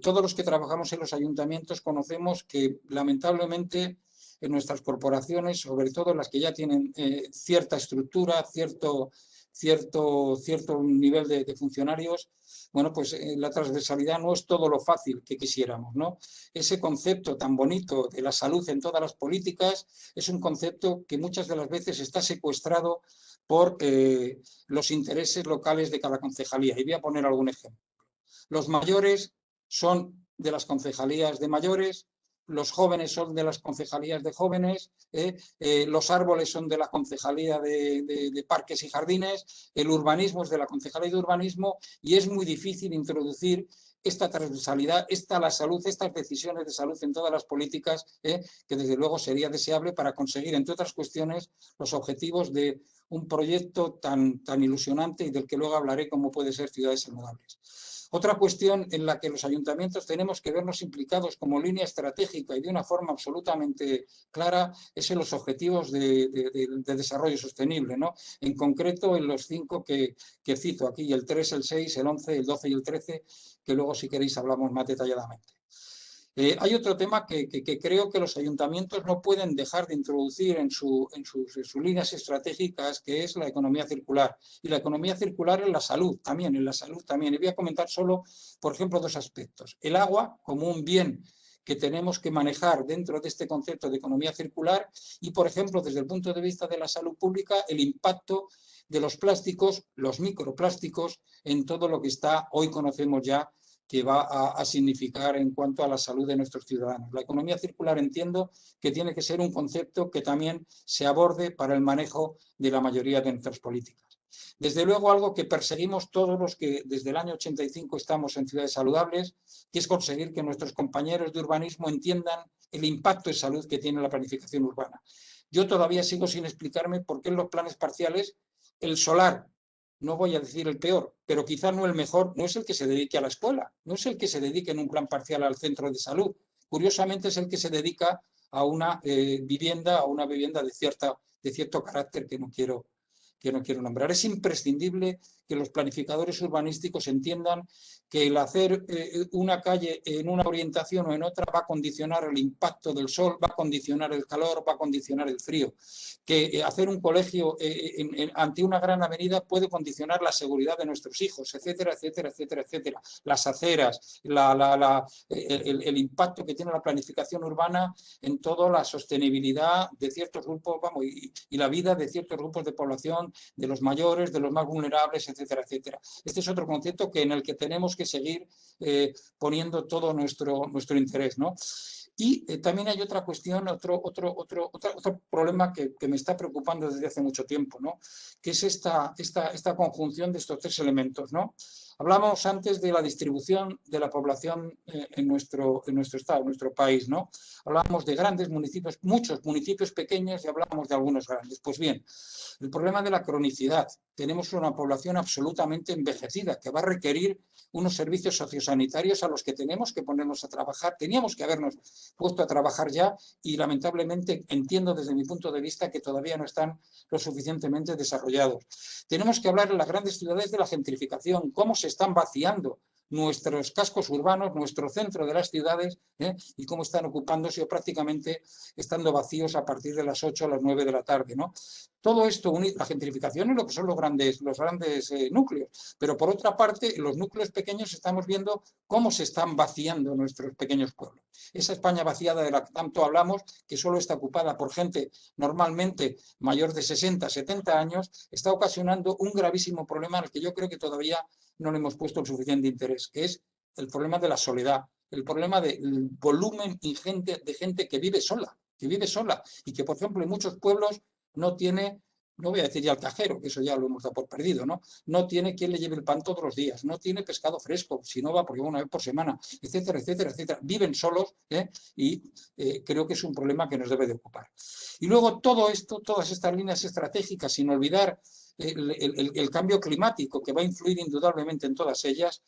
Todos los que trabajamos en los ayuntamientos conocemos que lamentablemente en nuestras corporaciones, sobre todo las que ya tienen cierta estructura, cierto nivel de funcionarios, bueno, pues la transversalidad no es todo lo fácil que quisiéramos, ¿no? Ese concepto tan bonito de la salud en todas las políticas es un concepto que muchas de las veces está secuestrado por los intereses locales de cada concejalía. Y voy a poner algún ejemplo. Los mayores son de las concejalías de mayores, los jóvenes son de las concejalías de jóvenes, los árboles son de la concejalía de parques y jardines, el urbanismo es de la concejalía de urbanismo, y es muy difícil introducir esta transversalidad, la salud, estas decisiones de salud en todas las políticas, que desde luego sería deseable para conseguir, entre otras cuestiones, los objetivos de un proyecto tan ilusionante y del que luego hablaré, como puede ser Ciudades Saludables. Otra cuestión en la que los ayuntamientos tenemos que vernos implicados como línea estratégica y de una forma absolutamente clara es en los objetivos de desarrollo sostenible, ¿no? En concreto en los 5 que cito aquí, el 3, el 6, el 11, el 12 y el 13, que luego si queréis hablamos más detalladamente. Hay otro tema que creo que los ayuntamientos no pueden dejar de introducir en sus líneas estratégicas, que es la economía circular. Y la economía circular en la salud también, Y voy a comentar solo, por ejemplo, 2 aspectos. El agua como un bien que tenemos que manejar dentro de este concepto de economía circular y, por ejemplo, desde el punto de vista de la salud pública, el impacto de los plásticos, los microplásticos, en todo lo que hoy conocemos ya que va a significar en cuanto a la salud de nuestros ciudadanos. La economía circular entiendo que tiene que ser un concepto que también se aborde para el manejo de la mayoría de nuestras políticas. Desde luego, algo que perseguimos todos los que desde el año 85 estamos en Ciudades Saludables, que es conseguir que nuestros compañeros de urbanismo entiendan el impacto de salud que tiene la planificación urbana. Yo todavía sigo sin explicarme por qué en los planes parciales el solar, no voy a decir el peor, pero quizá no el mejor, no es el que se dedique a la escuela, no es el que se dedique en un plan parcial al centro de salud. Curiosamente es el que se dedica a una vivienda de cierto carácter que no quiero nombrar. Es imprescindible que los planificadores urbanísticos entiendan que el hacer una calle en una orientación o en otra va a condicionar el impacto del sol, va a condicionar el calor, va a condicionar el frío. Que hacer un colegio ante una gran avenida puede condicionar la seguridad de nuestros hijos, etcétera, etcétera, etcétera, etcétera. Las aceras, el impacto que tiene la planificación urbana en toda la sostenibilidad de ciertos grupos, y la vida de ciertos grupos de población, de los mayores, de los más vulnerables, etcétera, etcétera. Este es otro concepto en el que tenemos que seguir poniendo todo nuestro interés, ¿no? Y también hay otra cuestión, otro problema que me está preocupando desde hace mucho tiempo, ¿no? Que es esta conjunción de estos 3 elementos, ¿no? Hablamos antes de la distribución de la población en nuestro estado, en nuestro país, ¿no? Hablábamos de grandes municipios, muchos municipios pequeños, y hablábamos de algunos grandes. Pues bien, el problema de la cronicidad. Tenemos una población absolutamente envejecida que va a requerir unos servicios sociosanitarios a los que tenemos que ponernos a trabajar. Teníamos que habernos puesto a trabajar ya y lamentablemente entiendo desde mi punto de vista que todavía no están lo suficientemente desarrollados. Tenemos que hablar en las grandes ciudades de la gentrificación, cómo se están vaciando nuestros cascos urbanos, nuestro centro de las ciudades, y cómo están ocupándose o prácticamente estando vacíos a partir de las 8 o las 9 de la tarde, ¿no? Todo esto, la gentrificación es lo que son los grandes núcleos, pero por otra parte, en los núcleos pequeños estamos viendo cómo se están vaciando nuestros pequeños pueblos. Esa España vaciada de la que tanto hablamos, que solo está ocupada por gente normalmente mayor de 60, 70 años, está ocasionando un gravísimo problema al que yo creo que todavía no le hemos puesto el suficiente interés, que es el problema de la soledad, el problema del volumen ingente de gente que vive sola y que, por ejemplo, en muchos pueblos no tiene, no voy a decir ya el cajero, que eso ya lo hemos dado por perdido, ¿no? No tiene quien le lleve el pan todos los días, no tiene pescado fresco, si no va porque va una vez por semana, etcétera, etcétera, etcétera. Viven solos y creo que es un problema que nos debe de ocupar. Y luego todo esto, todas estas líneas estratégicas, sin olvidar el cambio climático que va a influir indudablemente en todas ellas,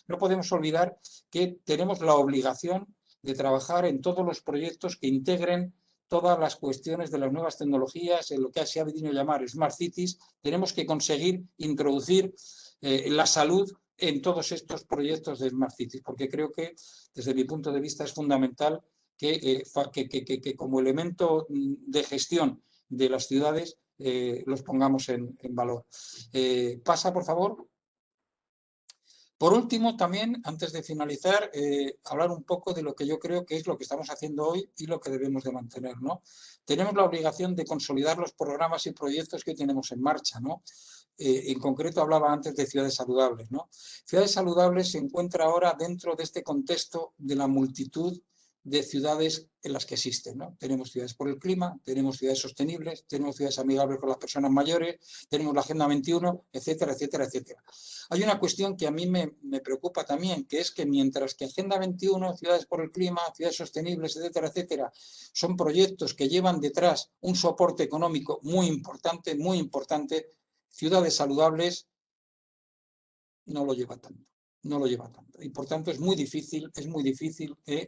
no podemos olvidar que tenemos la obligación de trabajar en todos los proyectos que integren todas las cuestiones de las nuevas tecnologías, en lo que se ha venido a llamar Smart Cities. Tenemos que conseguir introducir la salud en todos estos proyectos de Smart Cities, porque creo que desde mi punto de vista es fundamental que como elemento de gestión de las ciudades los pongamos en valor. Pasa, por favor. Por último, también, antes de finalizar, hablar un poco de lo que yo creo que es lo que estamos haciendo hoy y lo que debemos de mantener, ¿no? Tenemos la obligación de consolidar los programas y proyectos que tenemos en marcha, ¿no? En concreto hablaba antes de Ciudades Saludables, ¿no? Ciudades Saludables se encuentra ahora dentro de este contexto de la multitud de ciudades en las que existen, ¿no? Tenemos ciudades por el clima, tenemos ciudades sostenibles, tenemos ciudades amigables con las personas mayores, tenemos la Agenda 21, etcétera, etcétera, etcétera. Hay una cuestión que a mí me preocupa también, que es que mientras que Agenda 21, ciudades por el clima, ciudades sostenibles, etcétera, etcétera, son proyectos que llevan detrás un soporte económico muy importante, ciudades saludables no lo lleva tanto. No lo lleva tanto. Y por tanto es muy difícil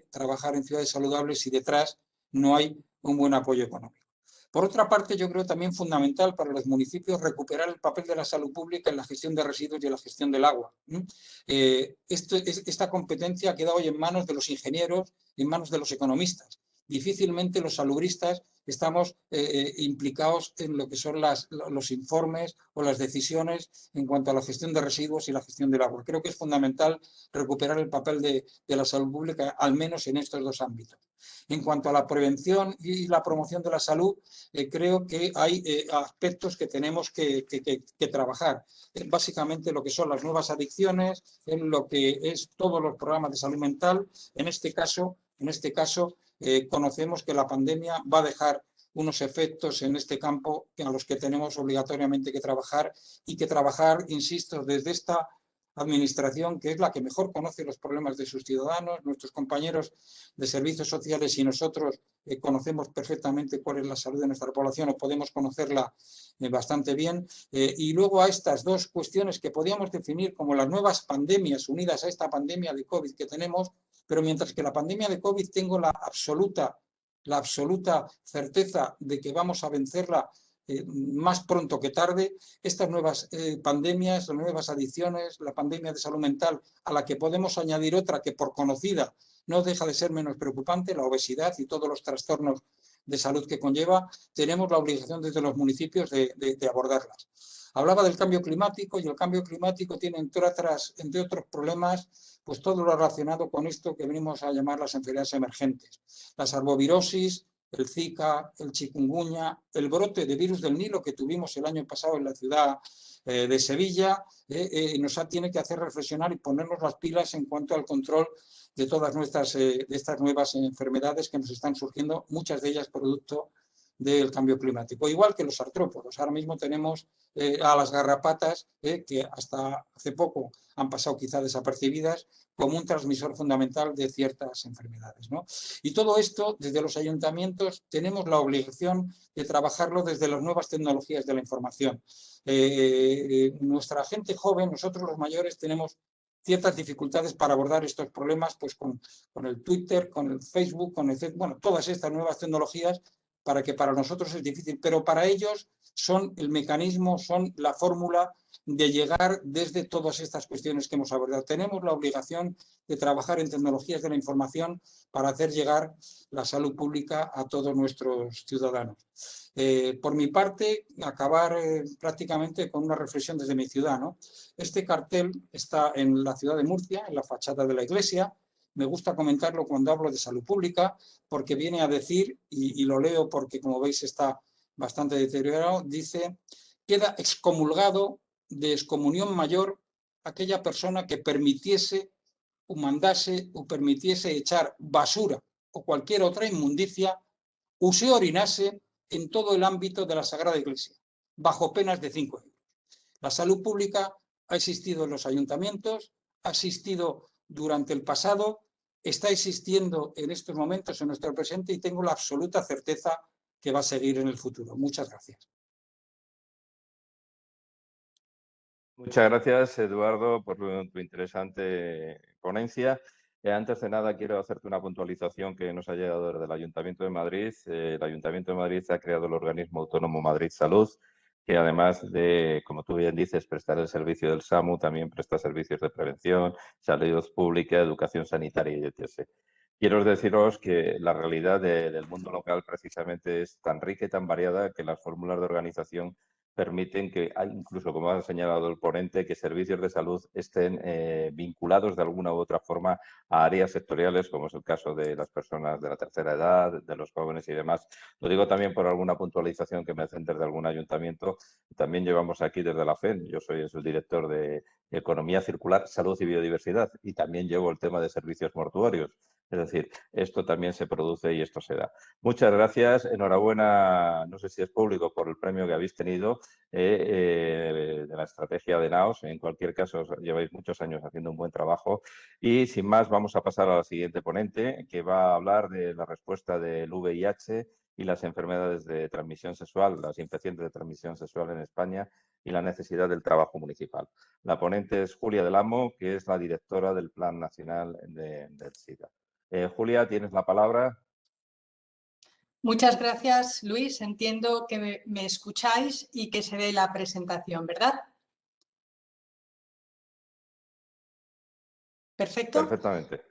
trabajar en ciudades saludables si detrás no hay un buen apoyo económico. Por otra parte, yo creo también fundamental para los municipios recuperar el papel de la salud pública en la gestión de residuos y en la gestión del agua. Esta competencia ha quedado hoy en manos de los ingenieros, en manos de los economistas. Difícilmente los salubristas estamos implicados en lo que son los informes o las decisiones en cuanto a la gestión de residuos y la gestión del agua. Creo que es fundamental recuperar el papel de la salud pública, al menos en estos dos ámbitos. En cuanto a la prevención y la promoción de la salud, creo que hay aspectos que tenemos que trabajar. Básicamente lo que son las nuevas adicciones, en lo que es todos los programas de salud mental. En este caso, conocemos que la pandemia va a dejar unos efectos en este campo a los que tenemos obligatoriamente que trabajar y que trabajar, insisto, desde esta administración, que es la que mejor conoce los problemas de sus ciudadanos. Nuestros compañeros de servicios sociales y nosotros conocemos perfectamente cuál es la salud de nuestra población o podemos conocerla bastante bien. Y luego a estas dos cuestiones que podríamos definir como las nuevas pandemias unidas a esta pandemia de COVID que tenemos, pero mientras que la pandemia de COVID tengo la absoluta certeza de que vamos a vencerla más pronto que tarde, estas nuevas pandemias, las nuevas adicciones, la pandemia de salud mental, a la que podemos añadir otra que por conocida no deja de ser menos preocupante, la obesidad y todos los trastornos de salud que conlleva, tenemos la obligación desde los municipios de abordarlas. Hablaba del cambio climático y el cambio climático tiene, entre otros problemas, pues todo lo relacionado con esto que venimos a llamar las enfermedades emergentes. Las arbovirosis, el Zika, el chikungunya, el brote de virus del Nilo que tuvimos el año pasado en la ciudad de Sevilla, nos tiene que hacer reflexionar y ponernos las pilas en cuanto al control de todas de estas nuevas enfermedades que nos están surgiendo, muchas de ellas producto del cambio climático. Igual que los artrópodos. Ahora mismo tenemos a las garrapatas, que hasta hace poco han pasado quizá desapercibidas, como un transmisor fundamental de ciertas enfermedades, ¿no? Y todo esto, desde los ayuntamientos, tenemos la obligación de trabajarlo desde las nuevas tecnologías de la información. Nuestra gente joven, nosotros los mayores, tenemos ciertas dificultades para abordar estos problemas, pues con el Twitter, con el Facebook, bueno, todas estas nuevas tecnologías, para que para nosotros es difícil, pero para ellos son el mecanismo, son la fórmula de llegar desde todas estas cuestiones que hemos abordado. Tenemos la obligación de trabajar en tecnologías de la información para hacer llegar la salud pública a todos nuestros ciudadanos. Por mi parte, acabar prácticamente con una reflexión desde mi ciudad, ¿no? Este cartel está en la ciudad de Murcia, en la fachada de la iglesia. Me gusta comentarlo cuando hablo de salud pública, porque viene a decir, y lo leo porque como veis está bastante deteriorado, dice: queda excomulgado de excomunión mayor aquella persona que permitiese o mandase o permitiese echar basura o cualquier otra inmundicia, o se orinase en todo el ámbito de la Sagrada Iglesia, bajo penas de 5 euros. La salud pública ha existido en los ayuntamientos, ha existido durante el pasado, está existiendo en estos momentos en nuestro presente y tengo la absoluta certeza que va a seguir en el futuro. Muchas gracias. Muchas gracias, Eduardo, por tu interesante ponencia. Antes de nada, quiero hacerte una puntualización que nos ha llegado desde el Ayuntamiento de Madrid. El Ayuntamiento de Madrid ha creado el organismo autónomo Madrid Salud, que además de, como tú bien dices, prestar el servicio del SAMU, también presta servicios de prevención, salud pública, educación sanitaria y etc. Quiero deciros que la realidad del mundo local precisamente es tan rica y tan variada que las fórmulas de organización permiten que, incluso como ha señalado el ponente, que servicios de salud estén vinculados de alguna u otra forma a áreas sectoriales, como es el caso de las personas de la tercera edad, de los jóvenes y demás. Lo digo también por alguna puntualización que me hacen desde algún ayuntamiento. También llevamos aquí desde la FEN, yo soy el subdirector de Economía Circular, Salud y Biodiversidad, y también llevo el tema de servicios mortuorios. Es decir, esto también se produce y esto se da. Muchas gracias. Enhorabuena, no sé si es público, por el premio que habéis tenido de la estrategia de NAOS. En cualquier caso, lleváis muchos años haciendo un buen trabajo. Y sin más, vamos a pasar a la siguiente ponente, que va a hablar de la respuesta del VIH y las enfermedades de transmisión sexual, las infecciones de transmisión sexual en España y la necesidad del trabajo municipal. La ponente es Julia del Amo, que es la directora del Plan Nacional del SIDA. Julia, tienes la palabra. Muchas gracias, Luis. Entiendo que me escucháis y que se ve la presentación, ¿verdad? ¿Perfecto? Perfectamente.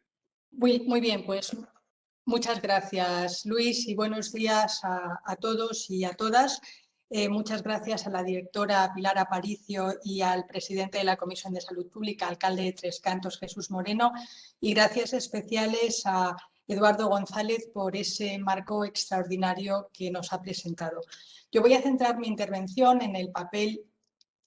Muy bien, pues muchas gracias, Luis, y buenos días a todos y a todas. Muchas gracias a la directora Pilar Aparicio y al presidente de la Comisión de Salud Pública, alcalde de Tres Cantos, Jesús Moreno, y gracias especiales a Eduardo González por ese marco extraordinario que nos ha presentado. Yo voy a centrar mi intervención en el papel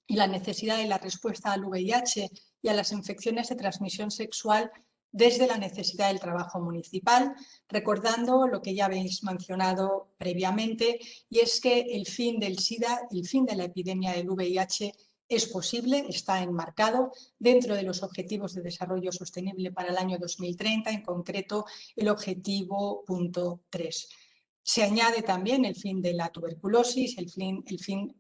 y la necesidad de la respuesta al VIH y a las infecciones de transmisión sexual desde la necesidad del trabajo municipal, recordando lo que ya habéis mencionado previamente, y es que el fin del SIDA, el fin de la epidemia del VIH es posible, está enmarcado dentro de los Objetivos de Desarrollo Sostenible para el año 2030, en concreto el objetivo punto 3. Se añade también el fin de la tuberculosis, el fin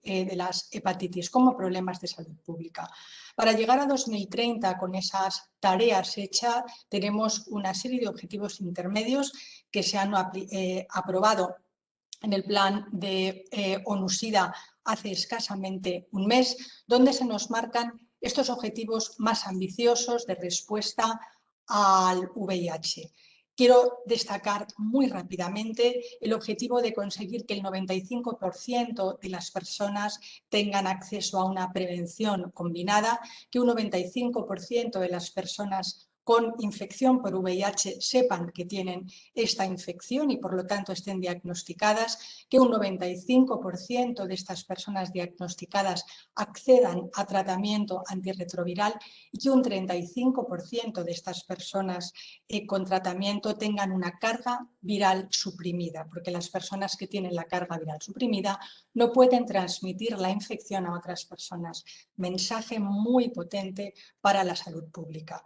de las hepatitis como problemas de salud pública. Para llegar a 2030 con esas tareas hechas, tenemos una serie de objetivos intermedios que se han aprobado en el plan de ONU-SIDA hace escasamente un mes, donde se nos marcan estos objetivos más ambiciosos de respuesta al VIH. Quiero destacar muy rápidamente el objetivo de conseguir que el 95% de las personas tengan acceso a una prevención combinada, que un 95% de las personas con infección por VIH sepan que tienen esta infección y por lo tanto estén diagnosticadas, que un 95% de estas personas diagnosticadas accedan a tratamiento antirretroviral y que un 35% de estas personas con tratamiento tengan una carga viral suprimida, porque las personas que tienen la carga viral suprimida no pueden transmitir la infección a otras personas. Mensaje muy potente para la salud pública.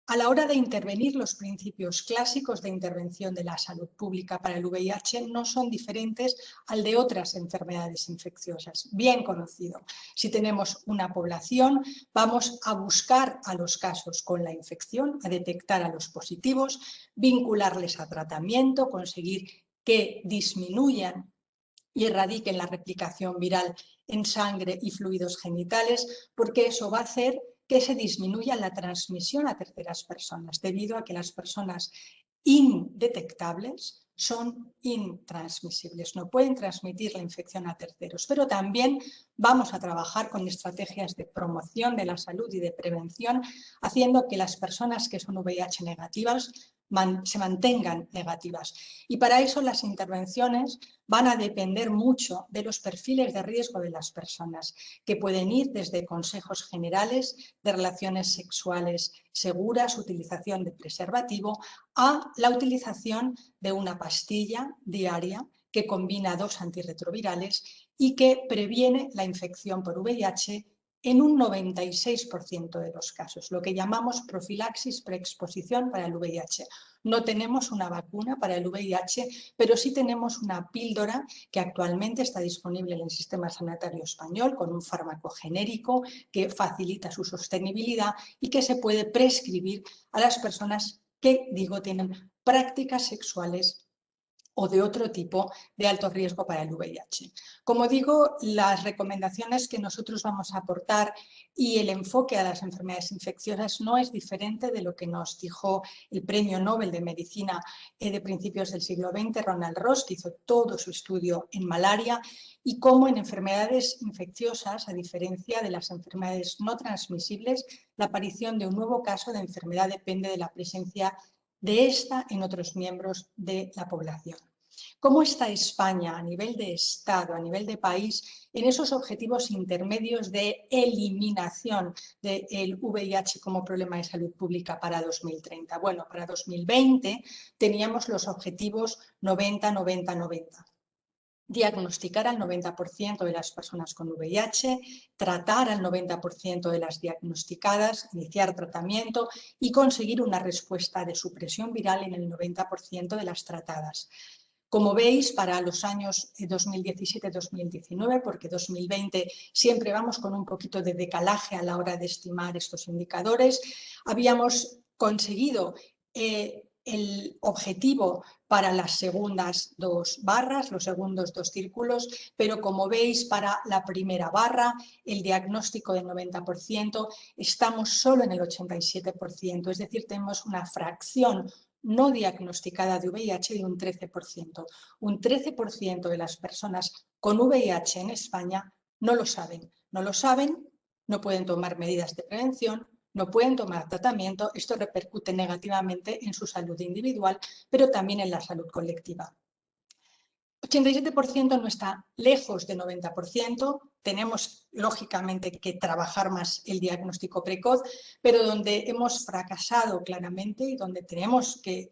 A la hora de intervenir, los principios clásicos de intervención de la salud pública para el VIH no son diferentes al de otras enfermedades infecciosas, bien conocido. Si tenemos una población, vamos a buscar a los casos con la infección, a detectar a los positivos, vincularles a tratamiento, conseguir que disminuyan y erradiquen la replicación viral en sangre y fluidos genitales, porque eso va a hacer que se disminuya la transmisión a terceras personas, debido a que las personas indetectables son intransmisibles, no pueden transmitir la infección a terceros. Pero también vamos a trabajar con estrategias de promoción de la salud y de prevención, haciendo que las personas que son VIH negativas se mantengan negativas. Y para eso las intervenciones van a depender mucho de los perfiles de riesgo de las personas, que pueden ir desde consejos generales de relaciones sexuales seguras, utilización de preservativo, a la utilización de una pastilla diaria que combina dos antirretrovirales y que previene la infección por VIH en un 96% de los casos, lo que llamamos profilaxis preexposición para el VIH. No tenemos una vacuna para el VIH, pero sí tenemos una píldora que actualmente está disponible en el sistema sanitario español con un fármaco genérico que facilita su sostenibilidad y que se puede prescribir a las personas que, tienen prácticas sexuales o de otro tipo de alto riesgo para el VIH. Como digo, las recomendaciones que nosotros vamos a aportar y el enfoque a las enfermedades infecciosas no es diferente de lo que nos dijo el Premio Nobel de Medicina de principios del siglo XX, Ronald Ross, que hizo todo su estudio en malaria, y cómo en enfermedades infecciosas, a diferencia de las enfermedades no transmisibles, la aparición de un nuevo caso de enfermedad depende de la presencia de esta en otros miembros de la población. ¿Cómo está España a nivel de Estado, a nivel de país, en esos objetivos intermedios de eliminación del VIH como problema de salud pública para 2030? Bueno, para 2020 teníamos los objetivos 90-90-90. Diagnosticar al 90% de las personas con VIH, tratar al 90% de las diagnosticadas, iniciar tratamiento y conseguir una respuesta de supresión viral en el 90% de las tratadas. Como veis, para los años 2017-2019, porque 2020 siempre vamos con un poquito de decalaje a la hora de estimar estos indicadores, habíamos conseguido el objetivo para las segundas dos barras, los segundos dos círculos, pero como veis para la primera barra, el diagnóstico del 90%, estamos solo en el 87%, es decir, tenemos una fracción no diagnosticada de VIH de un 13%. Un 13% de las personas con VIH en España no lo saben. No lo saben, no pueden tomar medidas de prevención, no pueden tomar tratamiento. Esto repercute negativamente en su salud individual, pero también en la salud colectiva. 87% no está lejos de 90%, tenemos lógicamente que trabajar más el diagnóstico precoz, pero donde hemos fracasado claramente y donde tenemos que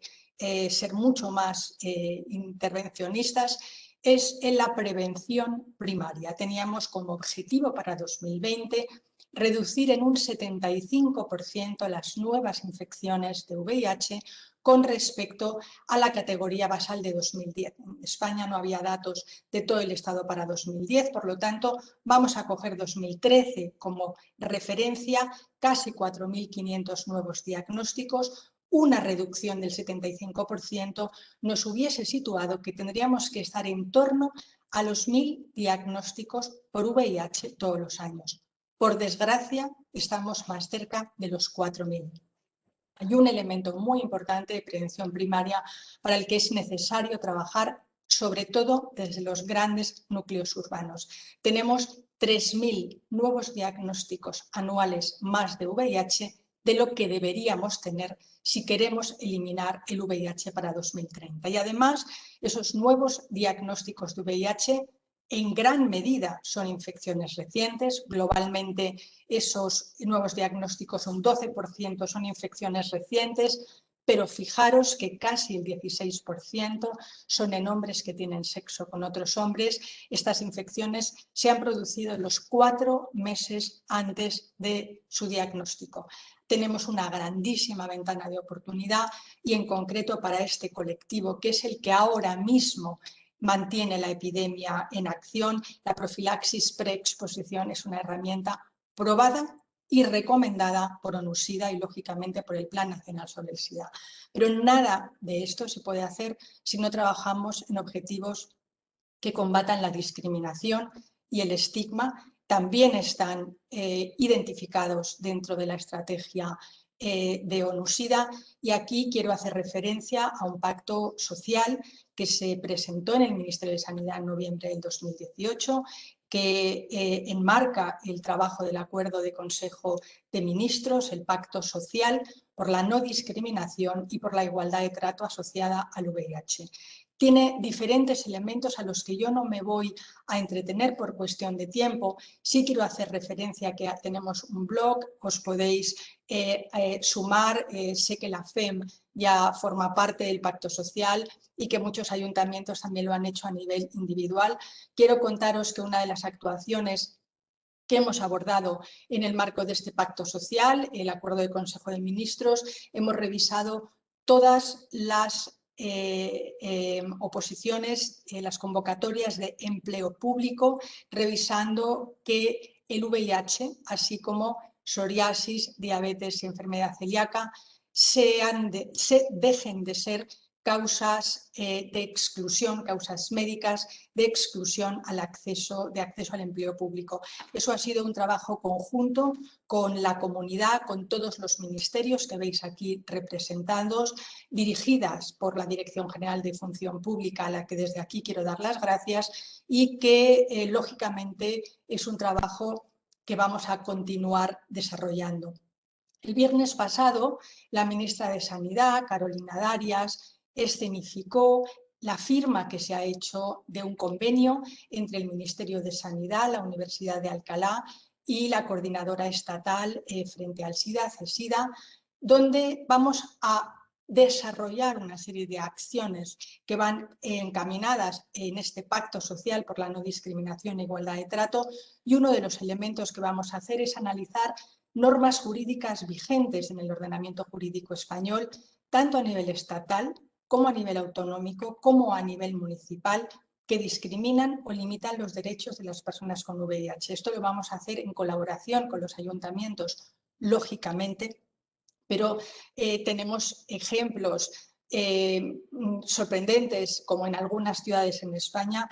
ser mucho más intervencionistas es en la prevención primaria. Teníamos como objetivo para 2020 reducir en un 75% las nuevas infecciones de VIH con respecto a la categoría basal de 2010. En España no había datos de todo el Estado para 2010, por lo tanto, vamos a coger 2013 como referencia, casi 4.500 nuevos diagnósticos, una reducción del 75%, nos hubiese situado que tendríamos que estar en torno a los 1.000 diagnósticos por VIH todos los años. Por desgracia, estamos más cerca de los 4.000. Hay un elemento muy importante de prevención primaria para el que es necesario trabajar, sobre todo desde los grandes núcleos urbanos. Tenemos 3.000 nuevos diagnósticos anuales más de VIH de lo que deberíamos tener si queremos eliminar el VIH para 2030. Y además, esos nuevos diagnósticos de VIH en gran medida son infecciones recientes. Globalmente, esos nuevos diagnósticos, un 12% son infecciones recientes, pero fijaros que casi el 16% son en hombres que tienen sexo con otros hombres. Estas infecciones se han producido en los 4 meses antes de su diagnóstico. Tenemos una grandísima ventana de oportunidad y en concreto para este colectivo, que es el que ahora mismo mantiene la epidemia en acción. La profilaxis preexposición es una herramienta probada y recomendada por ONU-SIDA y lógicamente por el Plan Nacional sobre el SIDA. Pero nada de esto se puede hacer si no trabajamos en objetivos que combatan la discriminación y el estigma. También están identificados dentro de la estrategia de ONU-SIDA, y aquí quiero hacer referencia a un pacto social que se presentó en el Ministerio de Sanidad en noviembre del 2018, que enmarca el trabajo del Acuerdo de Consejo de Ministros, el Pacto Social por la No Discriminación y por la Igualdad de Trato asociada al VIH. Tiene diferentes elementos a los que yo no me voy a entretener por cuestión de tiempo. Sí quiero hacer referencia a que tenemos un blog, os podéis sumar. Sé que la FEM ya forma parte del Pacto Social y que muchos ayuntamientos también lo han hecho a nivel individual. Quiero contaros que una de las actuaciones que hemos abordado en el marco de este Pacto Social, el Acuerdo de Consejo de Ministros, hemos revisado todas las oposiciones, las convocatorias de empleo público, revisando que el VIH, así como psoriasis, diabetes y enfermedad celíaca, dejen de ser causas de exclusión, causas médicas de exclusión de acceso al empleo público. Eso ha sido un trabajo conjunto con la comunidad, con todos los ministerios que veis aquí representados, dirigidas por la Dirección General de Función Pública, a la que desde aquí quiero dar las gracias, y que lógicamente es un trabajo que vamos a continuar desarrollando. El viernes pasado, la ministra de Sanidad, Carolina Darias, escenificó la firma que se ha hecho de un convenio entre el Ministerio de Sanidad, la Universidad de Alcalá y la coordinadora estatal frente al SIDA, CESIDA, donde vamos a desarrollar una serie de acciones que van encaminadas en este pacto social por la no discriminación e igualdad de trato, y uno de los elementos que vamos a hacer es analizar normas jurídicas vigentes en el ordenamiento jurídico español, tanto a nivel estatal como a nivel autonómico, como a nivel municipal, que discriminan o limitan los derechos de las personas con VIH. Esto lo vamos a hacer en colaboración con los ayuntamientos, lógicamente, pero tenemos ejemplos sorprendentes, como en algunas ciudades en España,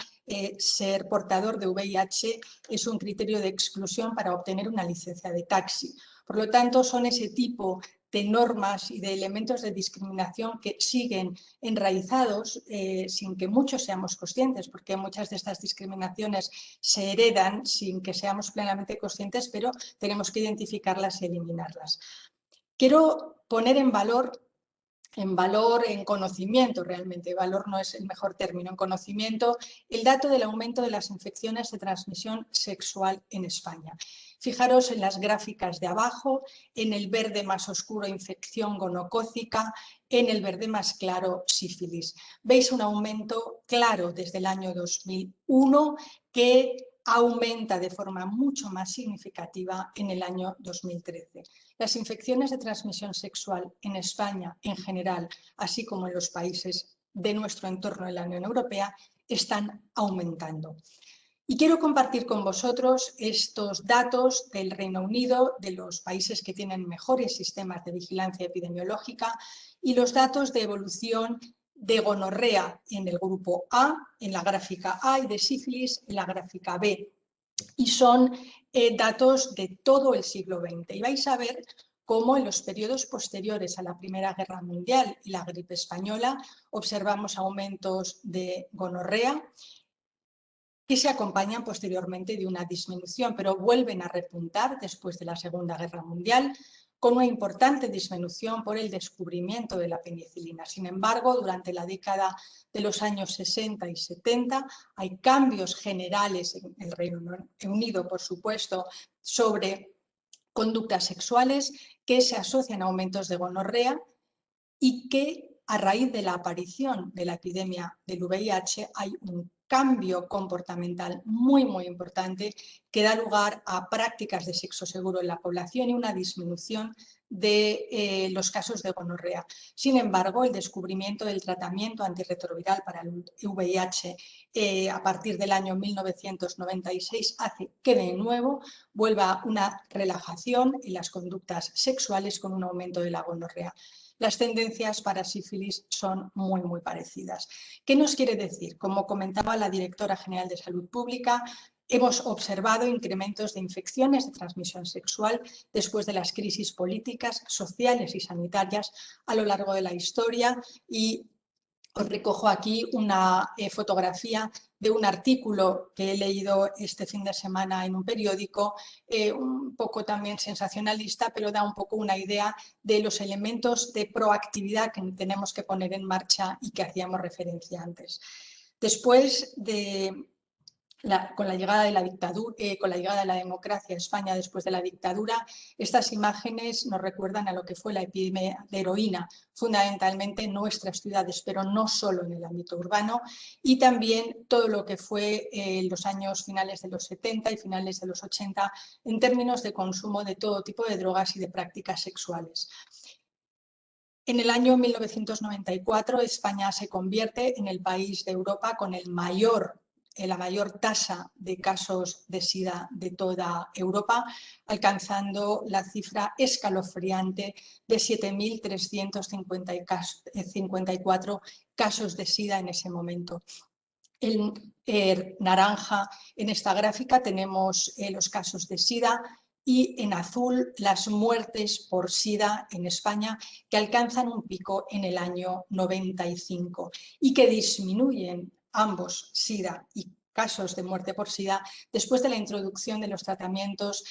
ser portador de VIH es un criterio de exclusión para obtener una licencia de taxi. Por lo tanto, son ese tipo de normas y de elementos de discriminación que siguen enraizados sin que muchos seamos conscientes, porque muchas de estas discriminaciones se heredan sin que seamos plenamente conscientes, pero tenemos que identificarlas y eliminarlas. Quiero poner en conocimiento, realmente, valor no es el mejor término, en conocimiento, el dato del aumento de las infecciones de transmisión sexual en España. Fijaros en las gráficas de abajo, en el verde más oscuro infección gonocócica, en el verde más claro sífilis. Veis un aumento claro desde el año 2001 que aumenta de forma mucho más significativa en el año 2013. Las infecciones de transmisión sexual en España en general, así como en los países de nuestro entorno de la Unión Europea, están aumentando. Y quiero compartir con vosotros estos datos del Reino Unido, de los países que tienen mejores sistemas de vigilancia epidemiológica, y los datos de evolución de gonorrea en el grupo A, en la gráfica A, y de sífilis en la gráfica B. Y son datos de todo el siglo XX. Y vais a ver cómo en los periodos posteriores a la Primera Guerra Mundial y la gripe española observamos aumentos de gonorrea que se acompañan posteriormente de una disminución, pero vuelven a repuntar después de la Segunda Guerra Mundial, con una importante disminución por el descubrimiento de la penicilina. Sin embargo, durante la década de los años 60 y 70 hay cambios generales en el Reino Unido, por supuesto, sobre conductas sexuales que se asocian a aumentos de gonorrea y que a raíz de la aparición de la epidemia del VIH hay un cambio comportamental muy importante que da lugar a prácticas de sexo seguro en la población y una disminución de los casos de gonorrea. Sin embargo, el descubrimiento del tratamiento antirretroviral para el VIH a partir del año 1996 hace que de nuevo vuelva una relajación en las conductas sexuales con un aumento de la gonorrea. Las tendencias para sífilis son muy parecidas. ¿Qué nos quiere decir? Como comentaba la directora general de Salud Pública, hemos observado incrementos de infecciones de transmisión sexual después de las crisis políticas, sociales y sanitarias a lo largo de la historia, y os recojo aquí una fotografía de un artículo que he leído este fin de semana en un periódico, un poco también sensacionalista, pero da un poco una idea de los elementos de proactividad que tenemos que poner en marcha y que hacíamos referencia antes. Después de con la llegada de la dictadura, con la llegada de la democracia a España después de la dictadura, estas imágenes nos recuerdan a lo que fue la epidemia de heroína, fundamentalmente en nuestras ciudades, pero no solo en el ámbito urbano, y también todo lo que fue los años finales de los 70 y finales de los 80 en términos de consumo de todo tipo de drogas y de prácticas sexuales. En el año 1994, España se convierte en el país de Europa con la mayor tasa de casos de SIDA de toda Europa, alcanzando la cifra escalofriante de 7.354 casos de SIDA en ese momento. En naranja en esta gráfica tenemos los casos de SIDA y en azul las muertes por SIDA en España, que alcanzan un pico en el año 95 y que disminuyen ambos, SIDA y casos de muerte por SIDA, después de la introducción de los tratamientos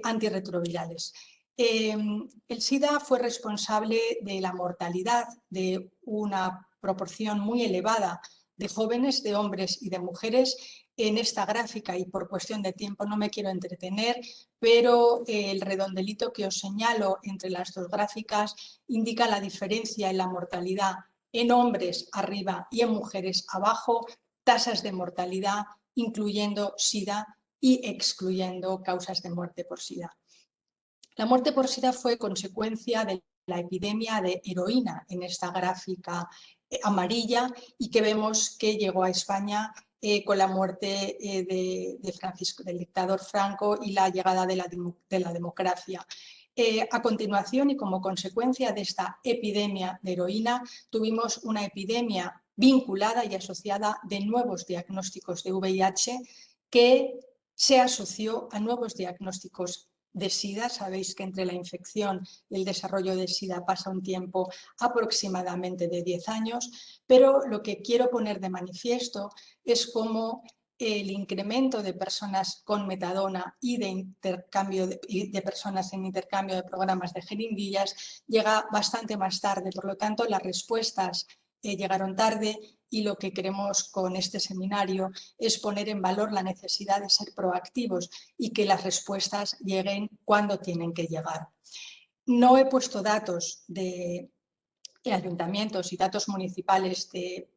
antirretrovirales. El SIDA fue responsable de la mortalidad de una proporción muy elevada de jóvenes, de hombres y de mujeres. En esta gráfica, y por cuestión de tiempo no me quiero entretener, pero el redondelito que os señalo entre las dos gráficas indica la diferencia en la mortalidad en hombres arriba y en mujeres abajo, tasas de mortalidad incluyendo SIDA y excluyendo causas de muerte por SIDA. La muerte por SIDA fue consecuencia de la epidemia de heroína en esta gráfica amarilla y que vemos que llegó a España con la muerte del dictador Franco y la llegada de la democracia. A continuación, y como consecuencia de esta epidemia de heroína, tuvimos una epidemia vinculada y asociada de nuevos diagnósticos de VIH que se asoció a nuevos diagnósticos de SIDA. Sabéis que entre la infección y el desarrollo de SIDA pasa un tiempo aproximadamente de 10 años, pero lo que quiero poner de manifiesto es cómo el incremento de personas con metadona y de personas en intercambio de programas de jeringuillas llega bastante más tarde. Por lo tanto, las respuestas llegaron tarde y lo que queremos con este seminario es poner en valor la necesidad de ser proactivos y que las respuestas lleguen cuando tienen que llegar. No he puesto datos de ayuntamientos y datos municipales de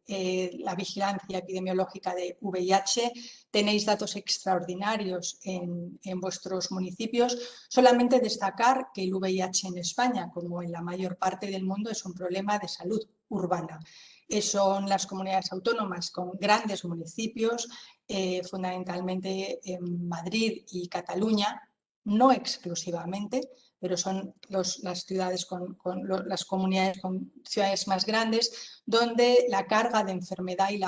la vigilancia epidemiológica de VIH. Tenéis datos extraordinarios en vuestros municipios. Solamente destacar que el VIH en España, como en la mayor parte del mundo, es un problema de salud urbana. Son las comunidades autónomas con grandes municipios, fundamentalmente en Madrid y Cataluña, no exclusivamente, pero son las ciudades las comunidades con ciudades más grandes, donde la carga de enfermedad y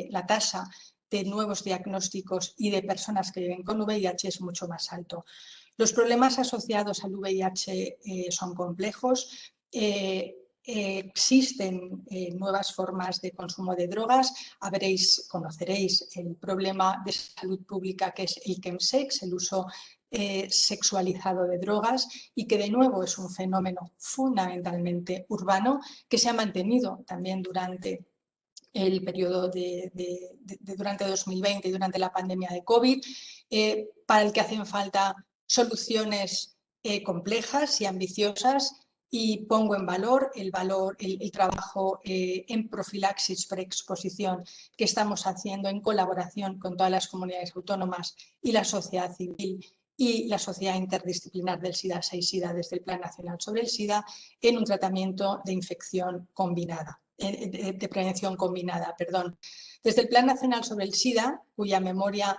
la tasa de nuevos diagnósticos y de personas que viven con VIH es mucho más alto. Los problemas asociados al VIH son complejos. Existen nuevas formas de consumo de drogas. Conoceréis el problema de salud pública que es el chemsex, el uso sexualizado de drogas, y que de nuevo es un fenómeno fundamentalmente urbano que se ha mantenido también durante el periodo durante 2020 y durante la pandemia de COVID, para el que hacen falta soluciones complejas y ambiciosas, y pongo en valor el trabajo en profilaxis preexposición que estamos haciendo en colaboración con todas las comunidades autónomas y la sociedad civil y la Sociedad Interdisciplinar del SIDA, 6SIDA, desde el Plan Nacional sobre el SIDA, en un tratamiento de infección combinada, de prevención combinada, perdón. Desde el Plan Nacional sobre el SIDA, cuya memoria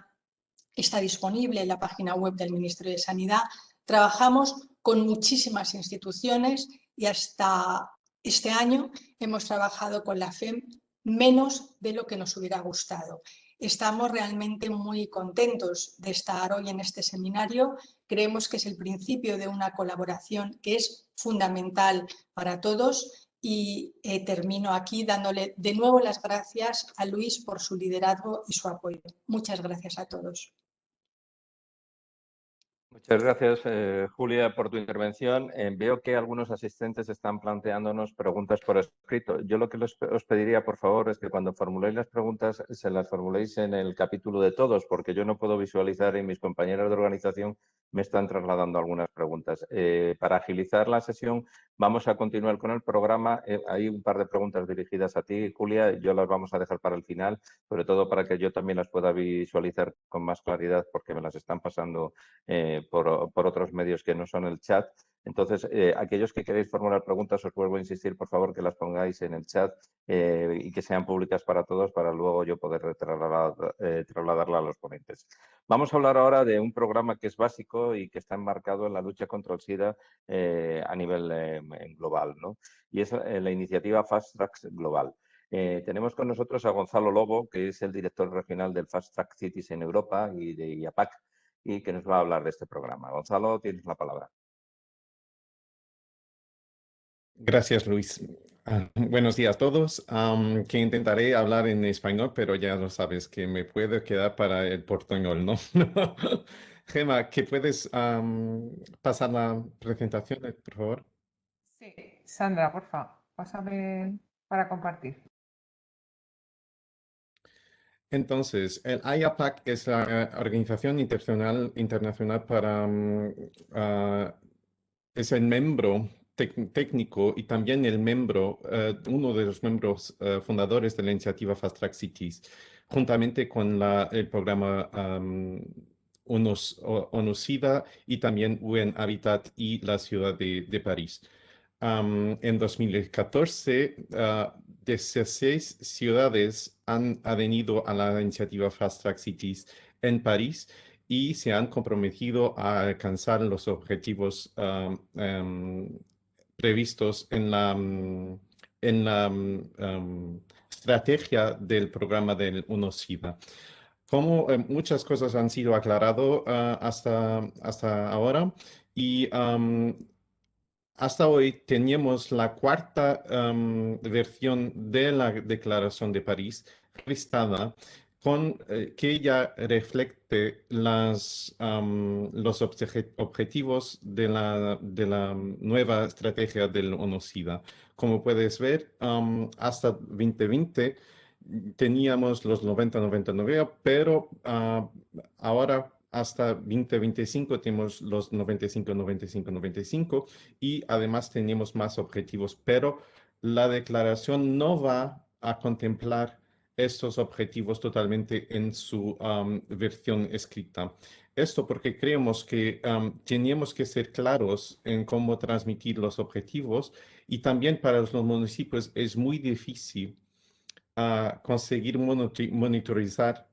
está disponible en la página web del Ministerio de Sanidad, trabajamos con muchísimas instituciones y hasta este año hemos trabajado con la FEM menos de lo que nos hubiera gustado. Estamos realmente muy contentos de estar hoy en este seminario. Creemos que es el principio de una colaboración que es fundamental para todos, y termino aquí dándole de nuevo las gracias a Luis por su liderazgo y su apoyo. Muchas gracias a todos. Muchas gracias, Julia, por tu intervención. Veo que algunos asistentes están planteándonos preguntas por escrito. Yo lo que os pediría, por favor, es que cuando formuléis las preguntas se las formuléis en el capítulo de todos, porque yo no puedo visualizar y mis compañeros de organización me están trasladando algunas preguntas. Para agilizar la sesión, vamos a continuar con el programa. Hay un par de preguntas dirigidas a ti, Julia. Yo las vamos a dejar para el final, sobre todo para que yo también las pueda visualizar con más claridad, porque me las están pasando por otros medios que no son el chat. Entonces, aquellos que queréis formular preguntas, os vuelvo a insistir, por favor, que las pongáis en el chat y que sean públicas para todos, para luego yo poder trasladarla a los ponentes. Vamos a hablar ahora de un programa que es básico y que está enmarcado en la lucha contra el SIDA a nivel global, ¿no? Y es la iniciativa Fast Track Global. Tenemos con nosotros a Gonzalo Lobo, que es el director regional del Fast Track Cities en Europa y de IAPAC, y que nos va a hablar de este programa. Gonzalo, tienes la palabra. Gracias, Luis. Buenos días a todos. Que intentaré hablar en español, pero ya lo sabes que me puedo quedar para el portuñol, ¿no? Gemma, ¿que puedes pasar la presentación, por favor? Sí, Sandra, por favor, pásame para compartir. Entonces, el IAPAC es la Organización Internacional para, es el miembro técnico y también el miembro, uno de los miembros fundadores de la iniciativa Fast Track Cities, juntamente con el programa ONU-SIDA y también UN Habitat y la ciudad de París. En 2014, 16 ciudades han adherido a la iniciativa Fast Track Cities en París y se han comprometido a alcanzar los objetivos previstos en la estrategia del programa del UNO-SIDA. Como muchas cosas han sido aclaradas hasta ahora y hasta hoy teníamos la cuarta versión de la Declaración de París revistada que ya reflecte los objetivos de la nueva estrategia del ONU-SIDA. Como puedes ver, hasta 2020 teníamos los 90-99, pero ahora hasta 2025 tenemos los 95-95-95 y además tenemos más objetivos, pero la declaración no va a contemplar estos objetivos totalmente en su versión escrita. Esto porque creemos que teníamos que ser claros en cómo transmitir los objetivos y también para los municipios es muy difícil conseguir monitorar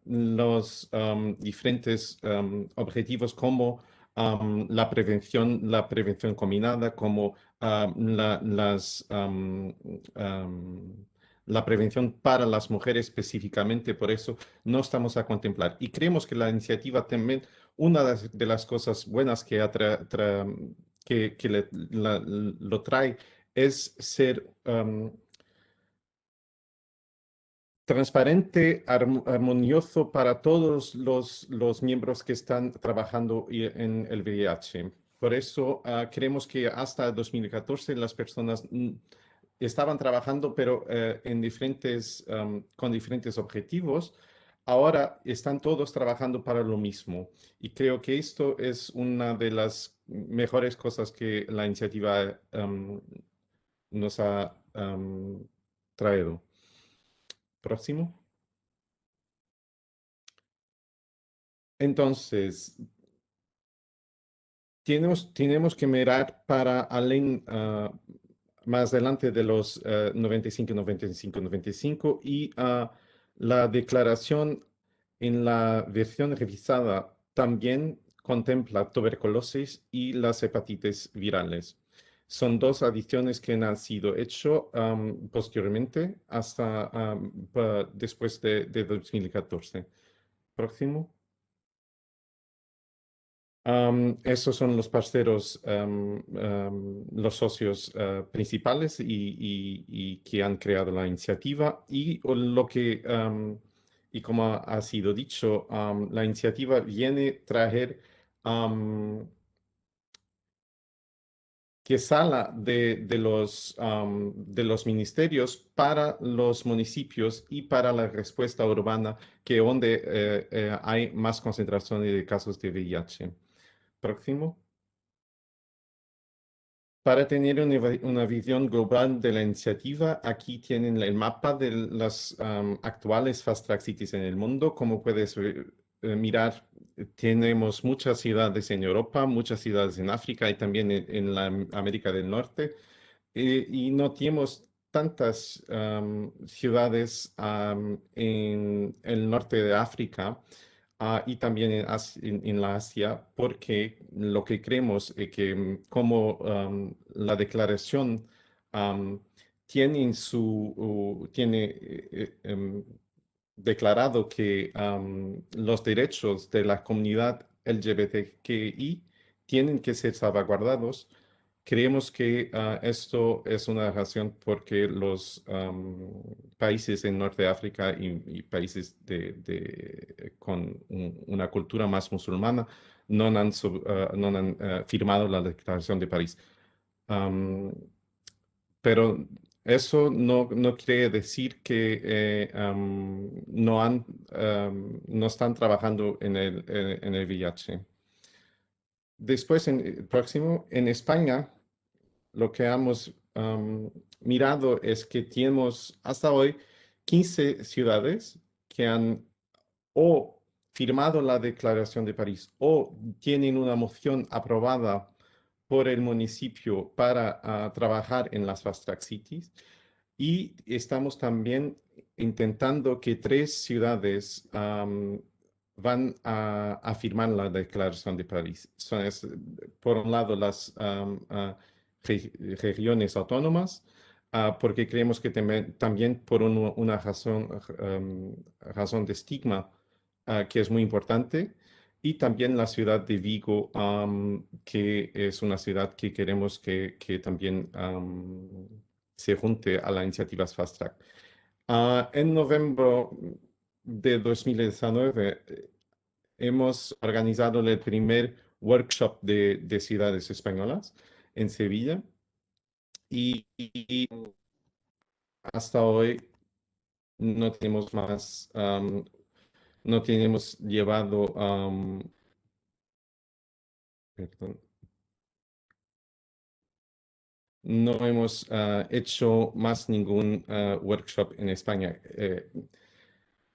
los diferentes objetivos como la prevención combinada, como la prevención para las mujeres específicamente, por eso no estamos a contemplar. Y creemos que la iniciativa también, una de las cosas buenas que lo trae es ser transparente, armonioso para todos los miembros que están trabajando en el VIH. Por eso creemos que hasta 2014 las personas estaban trabajando, pero con diferentes objetivos. Ahora están todos trabajando para lo mismo. Y creo que esto es una de las mejores cosas que la iniciativa nos ha traído. Próximo. Entonces, tenemos que mirar para além más adelante de los 95, 95, 95 y la declaración en la versión revisada también contempla tuberculosis y las hepatitis virales. Son dos adiciones que han sido hechas posteriormente hasta después de 2014. Próximo. Esos son los parceros, los socios principales y que han creado la iniciativa y y como ha sido dicho, la iniciativa viene a traer que sala de los ministerios para los municipios y para la respuesta urbana, que donde hay más concentración de casos de VIH. Próximo. Para tener una visión global de la iniciativa, aquí tienen el mapa de las actuales Fast Track Cities en el mundo. Como puedes mirar, tenemos muchas ciudades en Europa, muchas ciudades en África y también en la América del Norte. Y no tenemos tantas ciudades en el norte de África. Y también en la Asia, porque lo que creemos es que como la declaración tiene declarado que los derechos de la comunidad LGBTQI tienen que ser salvaguardados. Creemos que esto es una razón porque los países en Norte de África y países con una cultura más musulmana no han firmado la Declaración de París. Pero eso no quiere decir que no están trabajando en el VIH. Después, próximo, en España, lo que hemos mirado es que tenemos hasta hoy 15 ciudades que han o firmado la Declaración de París o tienen una moción aprobada por el municipio para trabajar en las Fast Track Cities. Y estamos también intentando que 3 ciudades van a firmar la Declaración de París. Son, por un lado, las regiones autónomas, porque creemos que también por una razón de estigma que es muy importante, y también la ciudad de Vigo, que es una ciudad que queremos que también se junte a las iniciativas Fast Track. En noviembre de 2019 hemos organizado el primer workshop de ciudades españolas en Sevilla y hasta hoy no tenemos más, no tenemos llevado, perdón, no hemos hecho más ningún workshop en España.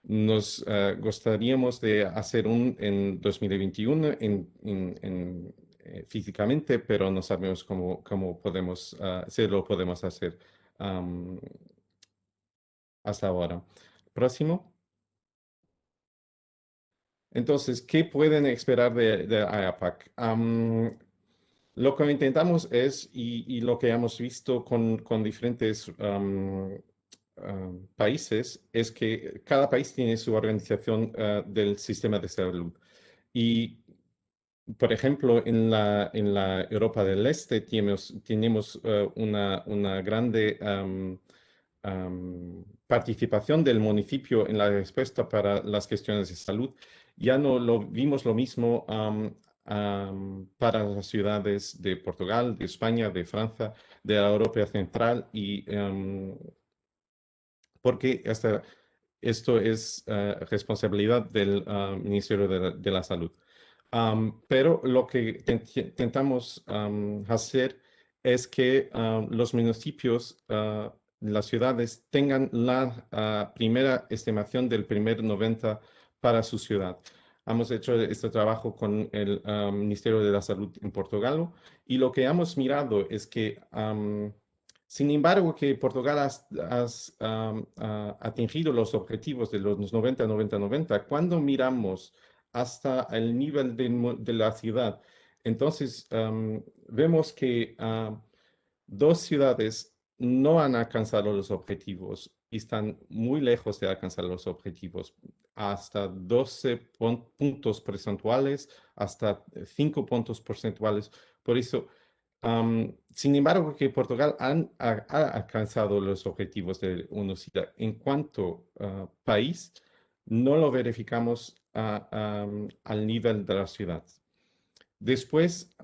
Nos gustaríamos de hacer en 2021 físicamente, pero no sabemos cómo podemos, si lo podemos hacer hasta ahora. Próximo. Entonces, ¿qué pueden esperar de IAPAC? Lo que intentamos es, y lo que hemos visto con diferentes países, es que cada país tiene su organización del sistema de salud. Y, por ejemplo, en la Europa del Este tenemos una grande participación del municipio en la respuesta para las cuestiones de salud. Ya no vimos lo mismo para las ciudades de Portugal, de España, de Francia, de la Europa Central, y porque esto es responsabilidad del Ministerio de la Salud. Pero lo que intentamos hacer es que los municipios, las ciudades, tengan la primera estimación del primer 90 para su ciudad. Hemos hecho este trabajo con el Ministerio de la Salud en Portugal, y lo que hemos mirado es que sin embargo, que Portugal ha atingido los objetivos de los 90-90-90, cuando miramos hasta el nivel de la ciudad, entonces vemos que 2 ciudades no han alcanzado los objetivos y están muy lejos de alcanzar los objetivos, hasta 12 puntos porcentuales, hasta 5 puntos porcentuales. Por eso, sin embargo, que Portugal ha alcanzado los objetivos de UNOCIDA en cuanto a país, no lo verificamos al nivel de la ciudad. Después,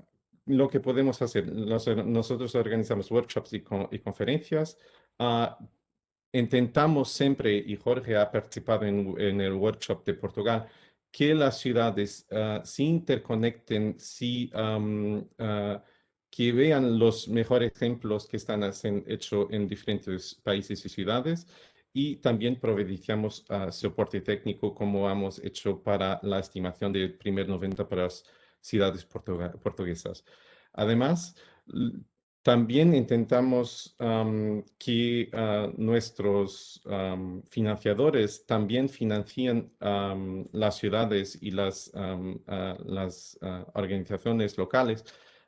lo que podemos hacer, nosotros organizamos workshops y conferencias. Intentamos siempre, y Jorge ha participado en el workshop de Portugal, que las ciudades se interconecten, que vean los mejores ejemplos que están hechos en diferentes países y ciudades, y también proveemos soporte técnico como hemos hecho para la estimación del primer 90 para las ciudades portuguesas. Además, también intentamos que nuestros financiadores también financien las ciudades y las organizaciones locales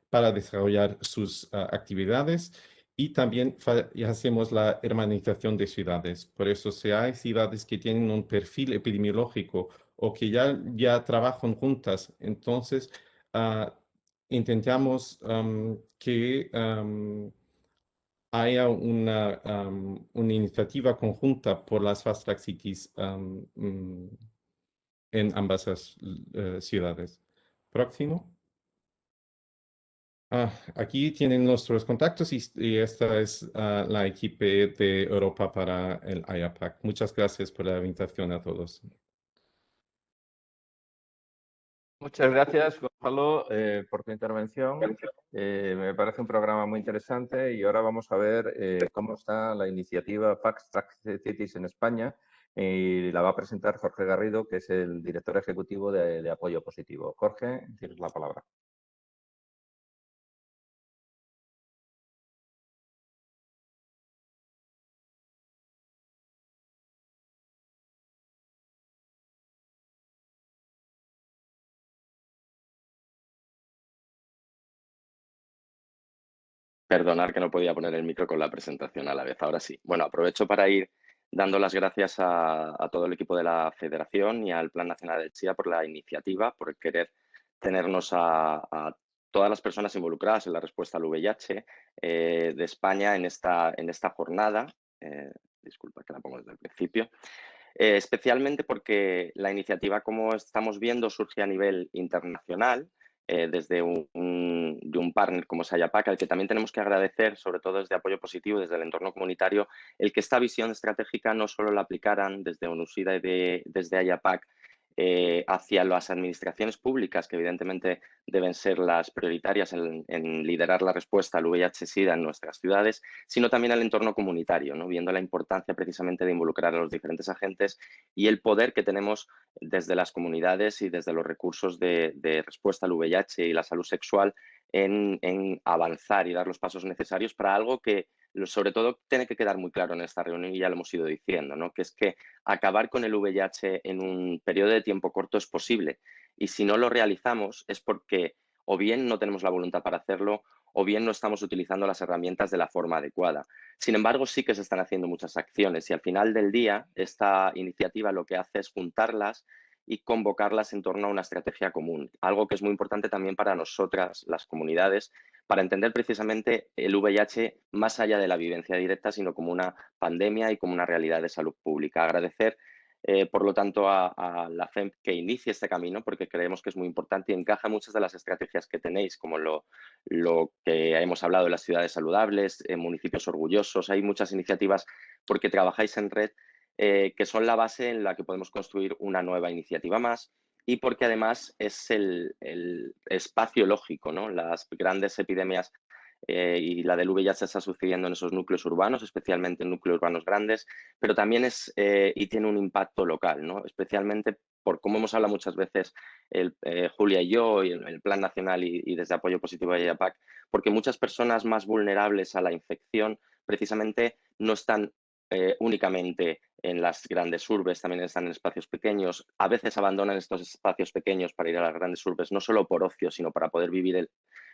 para desarrollar sus actividades, y también hacemos la hermanización de ciudades. Por eso, si hay ciudades que tienen un perfil epidemiológico o que ya trabajan juntas, entonces intentamos que haya una iniciativa conjunta por las Fast Track Cities en ambas ciudades. Próximo. Aquí tienen nuestros contactos y esta es la equipo de Europa para el IAPAC. Muchas gracias por la invitación a todos. Muchas gracias, Gonzalo, por tu intervención. Me parece un programa muy interesante y ahora vamos a ver cómo está la iniciativa Fast Track Cities en España y la va a presentar Jorge Garrido, que es el director ejecutivo de Apoyo Positivo. Jorge, tienes la palabra. Perdonar que no podía poner el micro con la presentación a la vez. Ahora sí. Bueno, aprovecho para ir dando las gracias a todo el equipo de la Federación y al Plan Nacional del SIDA por la iniciativa, por querer tenernos a todas las personas involucradas en la respuesta al VIH de España en esta jornada. Disculpa que la pongo desde el principio. Especialmente porque la iniciativa, como estamos viendo, surge a nivel internacional desde de un partner como es IAPAC, al que también tenemos que agradecer, sobre todo desde Apoyo Positivo, desde el entorno comunitario, el que esta visión estratégica no solo la aplicaran desde ONUSIDA y desde IAPAC hacia las administraciones públicas, que evidentemente deben ser las prioritarias en liderar la respuesta al VIH-Sida en nuestras ciudades, sino también al entorno comunitario, ¿no? Viendo la importancia precisamente de involucrar a los diferentes agentes y el poder que tenemos desde las comunidades y desde los recursos de respuesta al VIH y la salud sexual en avanzar y dar los pasos necesarios para algo que sobre todo tiene que quedar muy claro en esta reunión y ya lo hemos ido diciendo, ¿no? Que es que acabar con el VIH en un periodo de tiempo corto es posible y si no lo realizamos es porque o bien no tenemos la voluntad para hacerlo o bien no estamos utilizando las herramientas de la forma adecuada. Sin embargo, sí que se están haciendo muchas acciones y al final del día esta iniciativa lo que hace es juntarlas y convocarlas en torno a una estrategia común, algo que es muy importante también para nosotras, las comunidades, para entender precisamente el VIH más allá de la vivencia directa, sino como una pandemia y como una realidad de salud pública. Agradecer, por lo tanto, a la FEMP que inicie este camino, porque creemos que es muy importante y encaja muchas de las estrategias que tenéis, como lo que hemos hablado de las ciudades saludables, municipios orgullosos. Hay muchas iniciativas porque trabajáis en red que son la base en la que podemos construir una nueva iniciativa más y porque además es el espacio lógico, ¿no? Las grandes epidemias y la del VIH está sucediendo en esos núcleos urbanos, especialmente en núcleos urbanos grandes, pero también y tiene un impacto local, ¿no? Especialmente por como hemos hablado muchas veces Julia y yo, y el Plan Nacional y desde Apoyo Positivo de IAPAC, porque muchas personas más vulnerables a la infección precisamente no están únicamente en las grandes urbes, también están en espacios pequeños. A veces abandonan estos espacios pequeños para ir a las grandes urbes, no solo por ocio, sino para poder vivir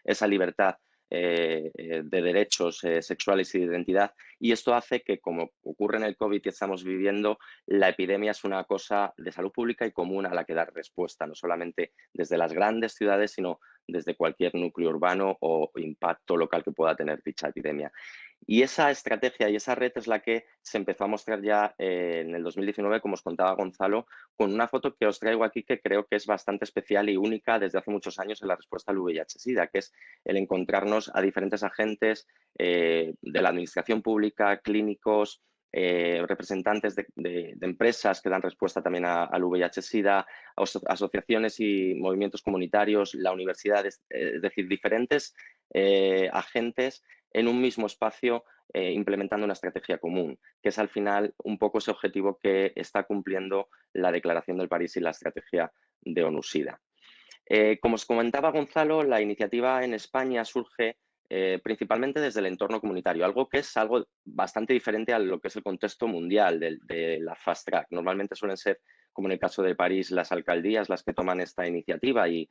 esa libertad de derechos sexuales y de identidad. Y esto hace que, como ocurre en el COVID que estamos viviendo, la epidemia es una cosa de salud pública y común a la que dar respuesta, no solamente desde las grandes ciudades, sino desde cualquier núcleo urbano o impacto local que pueda tener dicha epidemia. Y esa estrategia y esa red es la que se empezó a mostrar ya en el 2019, como os contaba Gonzalo, con una foto que os traigo aquí que creo que es bastante especial y única desde hace muchos años en la respuesta al VIH-Sida, que es el encontrarnos a diferentes agentes de la administración pública, clínicos, representantes de empresas que dan respuesta también al VIH-Sida, asociaciones y movimientos comunitarios, la universidad, es decir, diferentes agentes en un mismo espacio implementando una estrategia común, que es al final un poco ese objetivo que está cumpliendo la Declaración del París y la estrategia de ONU-SIDA. Como os comentaba Gonzalo, la iniciativa en España surge principalmente desde el entorno comunitario, algo que es algo bastante diferente a lo que es el contexto mundial de la Fast Track. Normalmente suelen ser, como en el caso de París, las alcaldías las que toman esta iniciativa y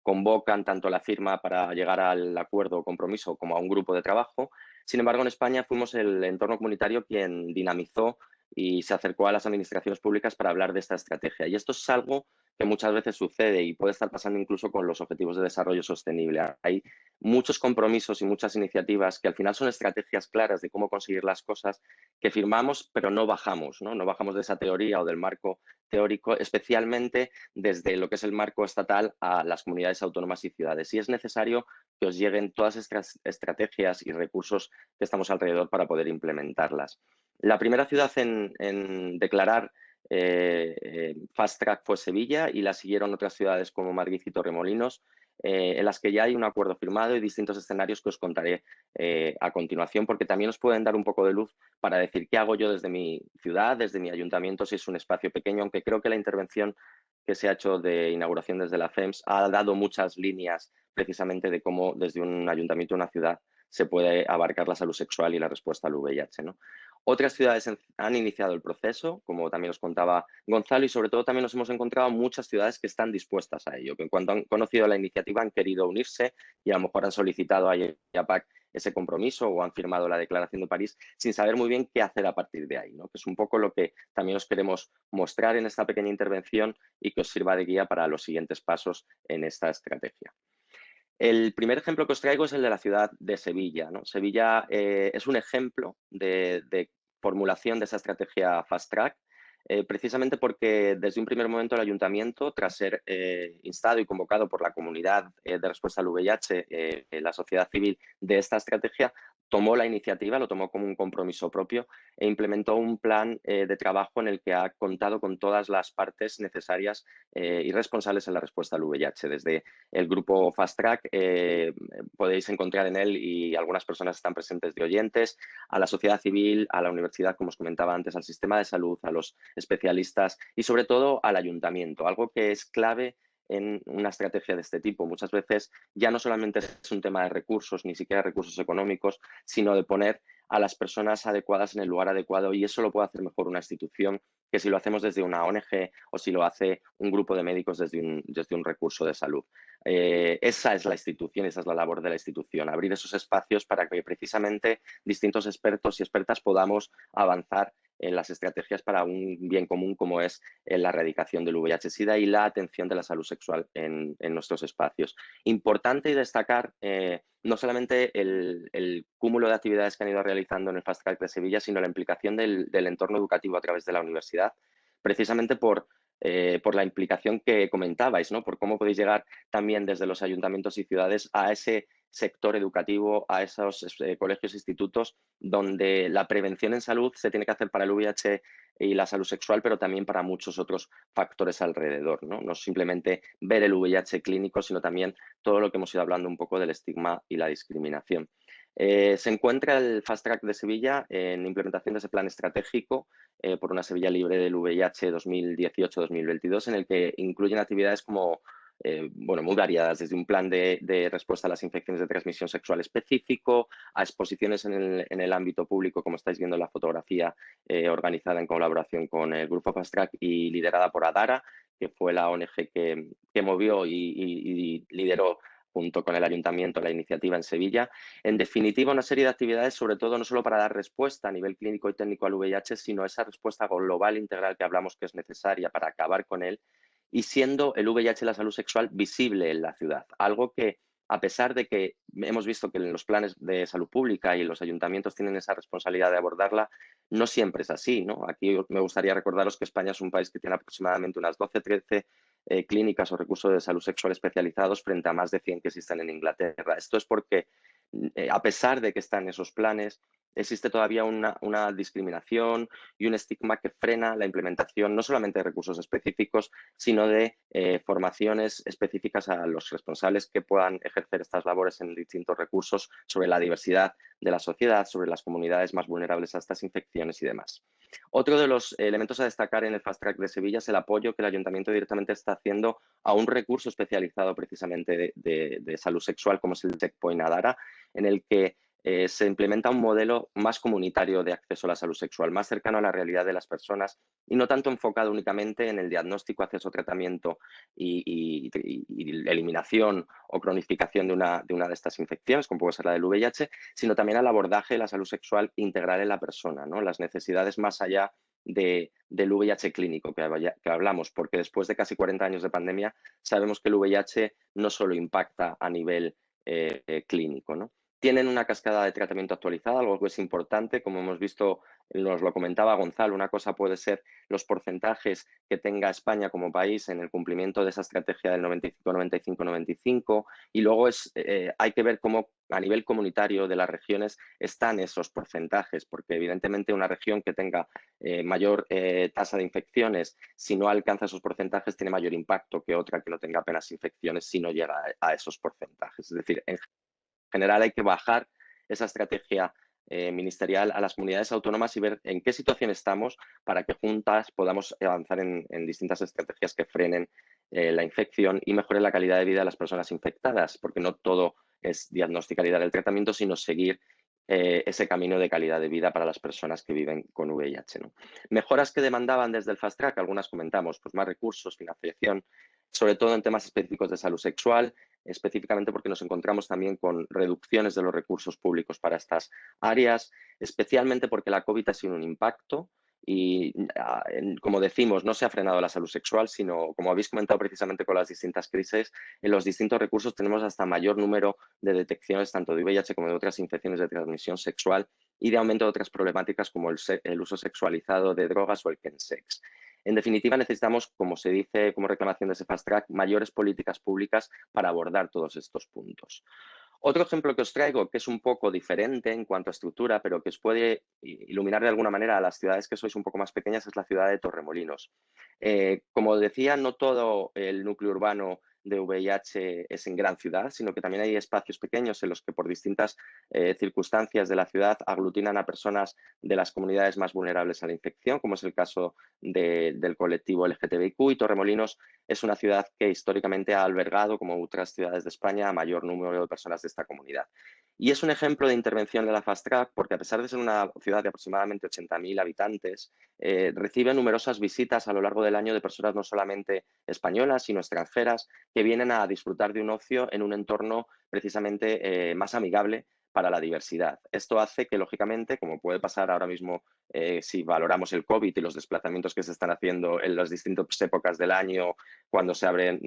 convocan tanto la firma para llegar al acuerdo o compromiso como a un grupo de trabajo. Sin embargo, en España fuimos el entorno comunitario quien dinamizó y se acercó a las administraciones públicas para hablar de esta estrategia. Y esto es algo que muchas veces sucede y puede estar pasando incluso con los Objetivos de Desarrollo Sostenible. Hay muchos compromisos y muchas iniciativas que al final son estrategias claras de cómo conseguir las cosas que firmamos, pero no bajamos, ¿no? No bajamos de esa teoría o del marco teórico, especialmente desde lo que es el marco estatal a las comunidades autónomas y ciudades. Y es necesario que os lleguen todas estas estrategias y recursos que estamos alrededor para poder implementarlas. La primera ciudad en declarar Fast Track fue Sevilla y la siguieron otras ciudades como Madrid y Torremolinos, en las que ya hay un acuerdo firmado y distintos escenarios que os contaré a continuación, porque también os pueden dar un poco de luz para decir qué hago yo desde mi ciudad, desde mi ayuntamiento, si es un espacio pequeño, aunque creo que la intervención que se ha hecho de inauguración desde la FEMS ha dado muchas líneas precisamente de cómo desde un ayuntamiento o una ciudad se puede abarcar la salud sexual y la respuesta al VIH, ¿no? Otras ciudades han iniciado el proceso, como también os contaba Gonzalo, y sobre todo también nos hemos encontrado muchas ciudades que están dispuestas a ello, que en cuanto han conocido la iniciativa han querido unirse y a lo mejor han solicitado a IAPAC ese compromiso o han firmado la Declaración de París sin saber muy bien qué hacer a partir de ahí, ¿no? Que es un poco lo que también os queremos mostrar en esta pequeña intervención y que os sirva de guía para los siguientes pasos en esta estrategia. El primer ejemplo que os traigo es el de la ciudad de Sevilla, ¿no? Sevilla es un ejemplo de formulación de esa estrategia Fast Track, precisamente porque desde un primer momento el ayuntamiento, tras ser instado y convocado por la comunidad de respuesta al VIH, la sociedad civil de esta estrategia, tomó la iniciativa, lo tomó como un compromiso propio e implementó un plan de trabajo en el que ha contado con todas las partes necesarias y responsables en la respuesta al VIH. Desde el grupo Fast Track podéis encontrar en él, y algunas personas están presentes de oyentes, a la sociedad civil, a la universidad, como os comentaba antes, al sistema de salud, a los especialistas y sobre todo al ayuntamiento, algo que es clave en una estrategia de este tipo. Muchas veces ya no solamente es un tema de recursos, ni siquiera recursos económicos, sino de poner a las personas adecuadas en el lugar adecuado, y eso lo puede hacer mejor una institución que si lo hacemos desde una ONG o si lo hace un grupo de médicos desde un recurso de salud. Esa es la institución, esa es la labor de la institución, abrir esos espacios para que precisamente distintos expertos y expertas podamos avanzar en las estrategias para un bien común como es la erradicación del VIH-Sida y la atención de la salud sexual en nuestros espacios. Importante y destacar no solamente el cúmulo de actividades que han ido realizando en el Fast Track de Sevilla, sino la implicación del entorno educativo a través de la universidad, precisamente por la implicación que comentabais, ¿no? Por cómo podéis llegar también desde los ayuntamientos y ciudades a ese sector educativo, a esos colegios e institutos donde la prevención en salud se tiene que hacer para el VIH y la salud sexual, pero también para muchos otros factores alrededor, ¿no? No simplemente ver el VIH clínico, sino también todo lo que hemos ido hablando un poco del estigma y la discriminación. Se encuentra el Fast Track de Sevilla en implementación de ese plan estratégico por una Sevilla libre del VIH 2018-2022, en el que incluyen actividades como muy variadas, desde un plan de respuesta a las infecciones de transmisión sexual específico, a exposiciones en el ámbito público, como estáis viendo en la fotografía, organizada en colaboración con el grupo Fast Track y liderada por ADARA, que fue la ONG que movió y lideró junto con el ayuntamiento la iniciativa en Sevilla. En definitiva, una serie de actividades, sobre todo no solo para dar respuesta a nivel clínico y técnico al VIH, sino esa respuesta global integral que hablamos que es necesaria para acabar con él, y siendo el VIH y la salud sexual visible en la ciudad. Algo que, a pesar de que hemos visto que en los planes de salud pública y los ayuntamientos tienen esa responsabilidad de abordarla, no siempre es así, ¿no? Aquí me gustaría recordaros que España es un país que tiene aproximadamente unas 12-13 clínicas o recursos de salud sexual especializados frente a más de 100 que existen en Inglaterra. Esto es porque, a pesar de que están esos planes, existe todavía una discriminación y un estigma que frena la implementación no solamente de recursos específicos, sino de formaciones específicas a los responsables que puedan ejercer estas labores en distintos recursos sobre la diversidad de la sociedad, sobre las comunidades más vulnerables a estas infecciones y demás. Otro de los elementos a destacar en el Fast Track de Sevilla es el apoyo que el ayuntamiento directamente está haciendo a un recurso especializado precisamente de salud sexual, como es el Checkpoint ADARA, en el que se implementa un modelo más comunitario de acceso a la salud sexual, más cercano a la realidad de las personas y no tanto enfocado únicamente en el diagnóstico, acceso, tratamiento y eliminación o cronificación de una de estas infecciones, como puede ser la del VIH, sino también al abordaje de la salud sexual integral en la persona, ¿no? Las necesidades más allá del VIH clínico que hablamos, porque después de casi 40 años de pandemia sabemos que el VIH no solo impacta a nivel clínico, ¿no? Tienen una cascada de tratamiento actualizada, algo que es importante, como hemos visto, nos lo comentaba Gonzalo, una cosa puede ser los porcentajes que tenga España como país en el cumplimiento de esa estrategia del 95-95-95 y luego hay que ver cómo a nivel comunitario de las regiones están esos porcentajes, porque evidentemente una región que tenga mayor tasa de infecciones, si no alcanza esos porcentajes, tiene mayor impacto que otra que no tenga apenas infecciones si no llega a esos porcentajes. Es decir, en general hay que bajar esa estrategia ministerial a las comunidades autónomas y ver en qué situación estamos para que juntas podamos avanzar en distintas estrategias que frenen la infección y mejoren la calidad de vida de las personas infectadas, porque no todo es diagnosticar y dar el tratamiento, sino seguir ese camino de calidad de vida para las personas que viven con VIH, ¿no? Mejoras que demandaban desde el Fast Track, algunas comentamos, pues más recursos, financiación, sobre todo en temas específicos de salud sexual, específicamente porque nos encontramos también con reducciones de los recursos públicos para estas áreas, especialmente porque la COVID ha sido un impacto y, como decimos, no se ha frenado la salud sexual, sino, como habéis comentado precisamente con las distintas crisis, en los distintos recursos tenemos hasta mayor número de detecciones tanto de VIH como de otras infecciones de transmisión sexual y de aumento de otras problemáticas como el uso sexualizado de drogas o el chemsex. En definitiva, necesitamos, como se dice como reclamación de ese Fast Track, mayores políticas públicas para abordar todos estos puntos. Otro ejemplo que os traigo, que es un poco diferente en cuanto a estructura, pero que os puede iluminar de alguna manera a las ciudades que sois un poco más pequeñas, es la ciudad de Torremolinos. Como decía, no todo el núcleo urbano de VIH es en gran ciudad, sino que también hay espacios pequeños en los que por distintas circunstancias de la ciudad aglutinan a personas de las comunidades más vulnerables a la infección, como es el caso del colectivo LGTBIQ, y Torremolinos es una ciudad que históricamente ha albergado, como otras ciudades de España, a mayor número de personas de esta comunidad. Y es un ejemplo de intervención de la Fast Track porque, a pesar de ser una ciudad de aproximadamente 80.000 habitantes, recibe numerosas visitas a lo largo del año de personas no solamente españolas, sino extranjeras, que vienen a disfrutar de un ocio en un entorno precisamente más amigable para la diversidad. Esto hace que, lógicamente, como puede pasar ahora mismo si valoramos el COVID y los desplazamientos que se están haciendo en las distintas épocas del año, cuando se abren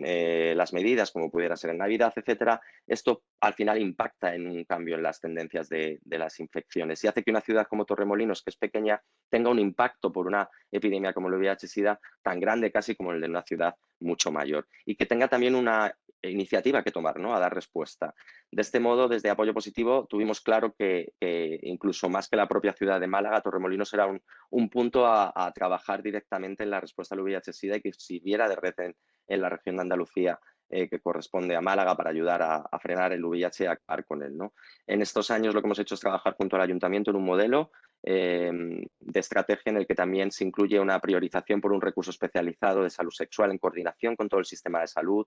las medidas, como pudiera ser en Navidad, etcétera, esto al final impacta en un cambio en las tendencias de las infecciones y hace que una ciudad como Torremolinos, que es pequeña, tenga un impacto por una epidemia como el VIH-Sida tan grande casi como el de una ciudad mucho mayor y que tenga también una iniciativa que tomar, ¿no?, a dar respuesta. De este modo, desde Apoyo Positivo, tuvimos claro que incluso más que la propia ciudad de Málaga, Torremolinos era un punto a trabajar directamente en la respuesta al VIH-Sida y que sirviera de red en la región de Andalucía que corresponde a Málaga para ayudar a frenar el VIH y a acabar con él, ¿no? En estos años lo que hemos hecho es trabajar junto al Ayuntamiento en un modelo de estrategia en el que también se incluye una priorización por un recurso especializado de salud sexual en coordinación con todo el sistema de salud,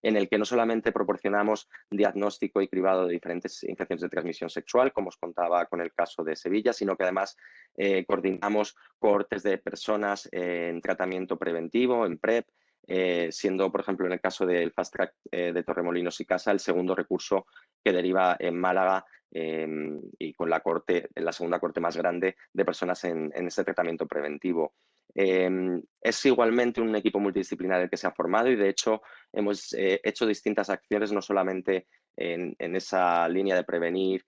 en el que no solamente proporcionamos diagnóstico y cribado de diferentes infecciones de transmisión sexual, como os contaba con el caso de Sevilla, sino que además coordinamos cohortes de personas en tratamiento preventivo, en PrEP, siendo, por ejemplo, en el caso del Fast Track de Torremolinos y Casa, el segundo recurso que deriva en Málaga y con la segunda corte más grande de personas en ese tratamiento preventivo. Es igualmente un equipo multidisciplinar el que se ha formado y, de hecho, hemos hecho distintas acciones, no solamente en esa línea de prevenir,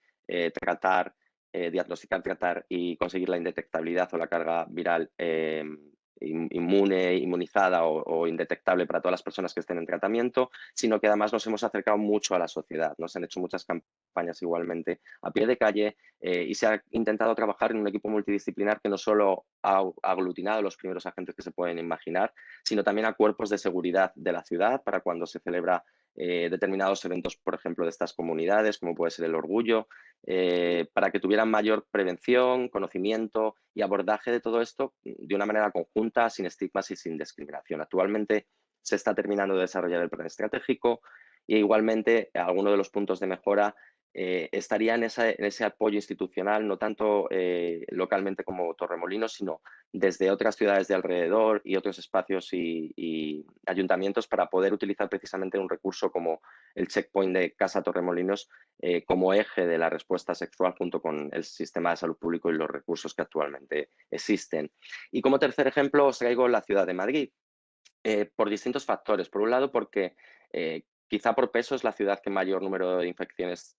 tratar, diagnosticar, tratar y conseguir la indetectabilidad o la carga viral inmunizada o indetectable para todas las personas que estén en tratamiento, sino que además nos hemos acercado mucho a la sociedad. Nos han hecho muchas campañas igualmente a pie de calle y se ha intentado trabajar en un equipo multidisciplinar que no solo ha aglutinado los primeros agentes que se pueden imaginar, sino también a cuerpos de seguridad de la ciudad para cuando se celebra determinados eventos, por ejemplo, de estas comunidades, como puede ser el Orgullo, para que tuvieran mayor prevención, conocimiento y abordaje de todo esto de una manera conjunta, sin estigmas y sin discriminación. Actualmente se está terminando de desarrollar el plan estratégico y igualmente algunos de los puntos de mejora estaría en ese apoyo institucional, no tanto localmente como Torremolinos, sino desde otras ciudades de alrededor y otros espacios y ayuntamientos para poder utilizar precisamente un recurso como el checkpoint de Casa Torremolinos como eje de la respuesta sexual junto con el sistema de salud público y los recursos que actualmente existen. Y como tercer ejemplo os traigo la ciudad de Madrid, por distintos factores. Por un lado, porque quizá por peso es la ciudad que mayor número de infecciones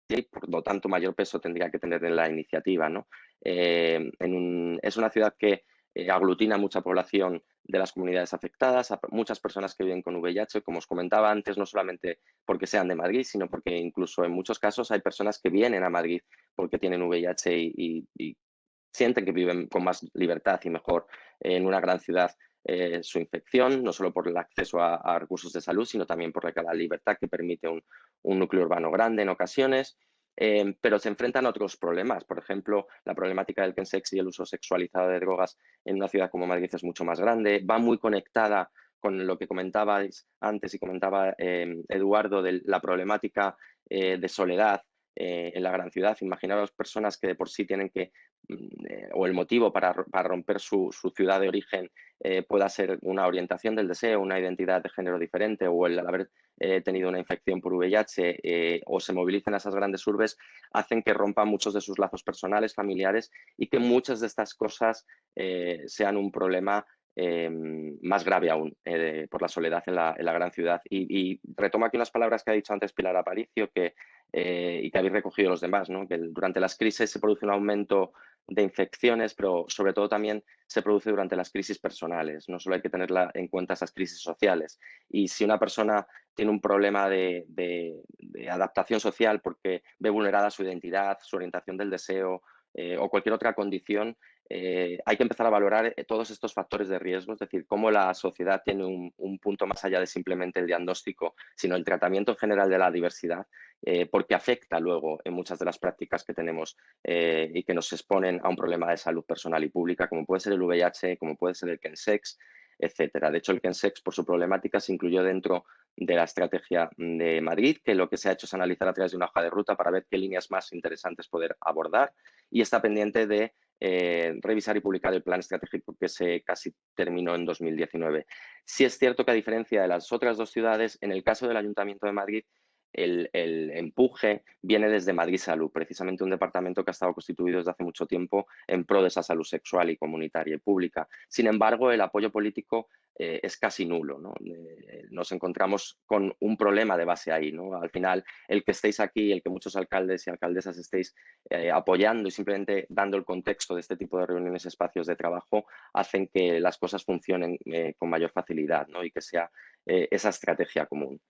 y por lo tanto mayor peso tendría que tener en la iniciativa, ¿no? Es una ciudad que aglutina mucha población de las comunidades afectadas, a muchas personas que viven con VIH, como os comentaba antes, no solamente porque sean de Madrid, sino porque incluso en muchos casos hay personas que vienen a Madrid porque tienen VIH y sienten que viven con más libertad y mejor en una gran ciudad su infección, no solo por el acceso a recursos de salud, sino también por la libertad que permite un núcleo urbano grande en ocasiones, pero se enfrentan a otros problemas. Por ejemplo, la problemática del chemsex y el uso sexualizado de drogas en una ciudad como Madrid es mucho más grande, va muy conectada con lo que comentabais antes y comentaba Eduardo de la problemática de soledad en la gran ciudad. Imaginaros personas que de por sí tienen que o el motivo para romper su ciudad de origen pueda ser una orientación del deseo, una identidad de género diferente o el haber tenido una infección por VIH o se movilicen a esas grandes urbes, hacen que rompan muchos de sus lazos personales, familiares y que muchas de estas cosas sean un problema más grave aún por la soledad en la gran ciudad. Y retomo aquí unas palabras que ha dicho antes Pilar Aparicio y que habéis recogido los demás, ¿no? Que durante las crisis se produce un aumento de infecciones, pero sobre todo también se produce durante las crisis personales. No solo hay que tener en cuenta esas crisis sociales. Y si una persona tiene un problema de adaptación social porque ve vulnerada su identidad, su orientación del deseo o cualquier otra condición, hay que empezar a valorar todos estos factores de riesgo, es decir, cómo la sociedad tiene un punto más allá de simplemente el diagnóstico, sino el tratamiento en general de la diversidad, porque afecta luego en muchas de las prácticas que tenemos y que nos exponen a un problema de salud personal y pública, como puede ser el VIH, como puede ser el chemsex, etcétera. De hecho, el chemsex, por su problemática, se incluyó dentro de la estrategia de Madrid, que lo que se ha hecho es analizar a través de una hoja de ruta para ver qué líneas más interesantes poder abordar y está pendiente de revisar y publicar el plan estratégico que se casi terminó en 2019. Sí es cierto que a diferencia de las otras dos ciudades, en el caso del Ayuntamiento de Madrid, el empuje viene desde Madrid Salud, precisamente un departamento que ha estado constituido desde hace mucho tiempo en pro de esa salud sexual y comunitaria y pública. Sin embargo, el apoyo político es casi nulo, ¿no? Nos encontramos con un problema de base ahí, ¿no? Al final, el que estéis aquí, el que muchos alcaldes y alcaldesas estéis apoyando y simplemente dando el contexto de este tipo de reuniones, espacios de trabajo, hacen que las cosas funcionen con mayor facilidad, ¿no? Y que sea esa estrategia común.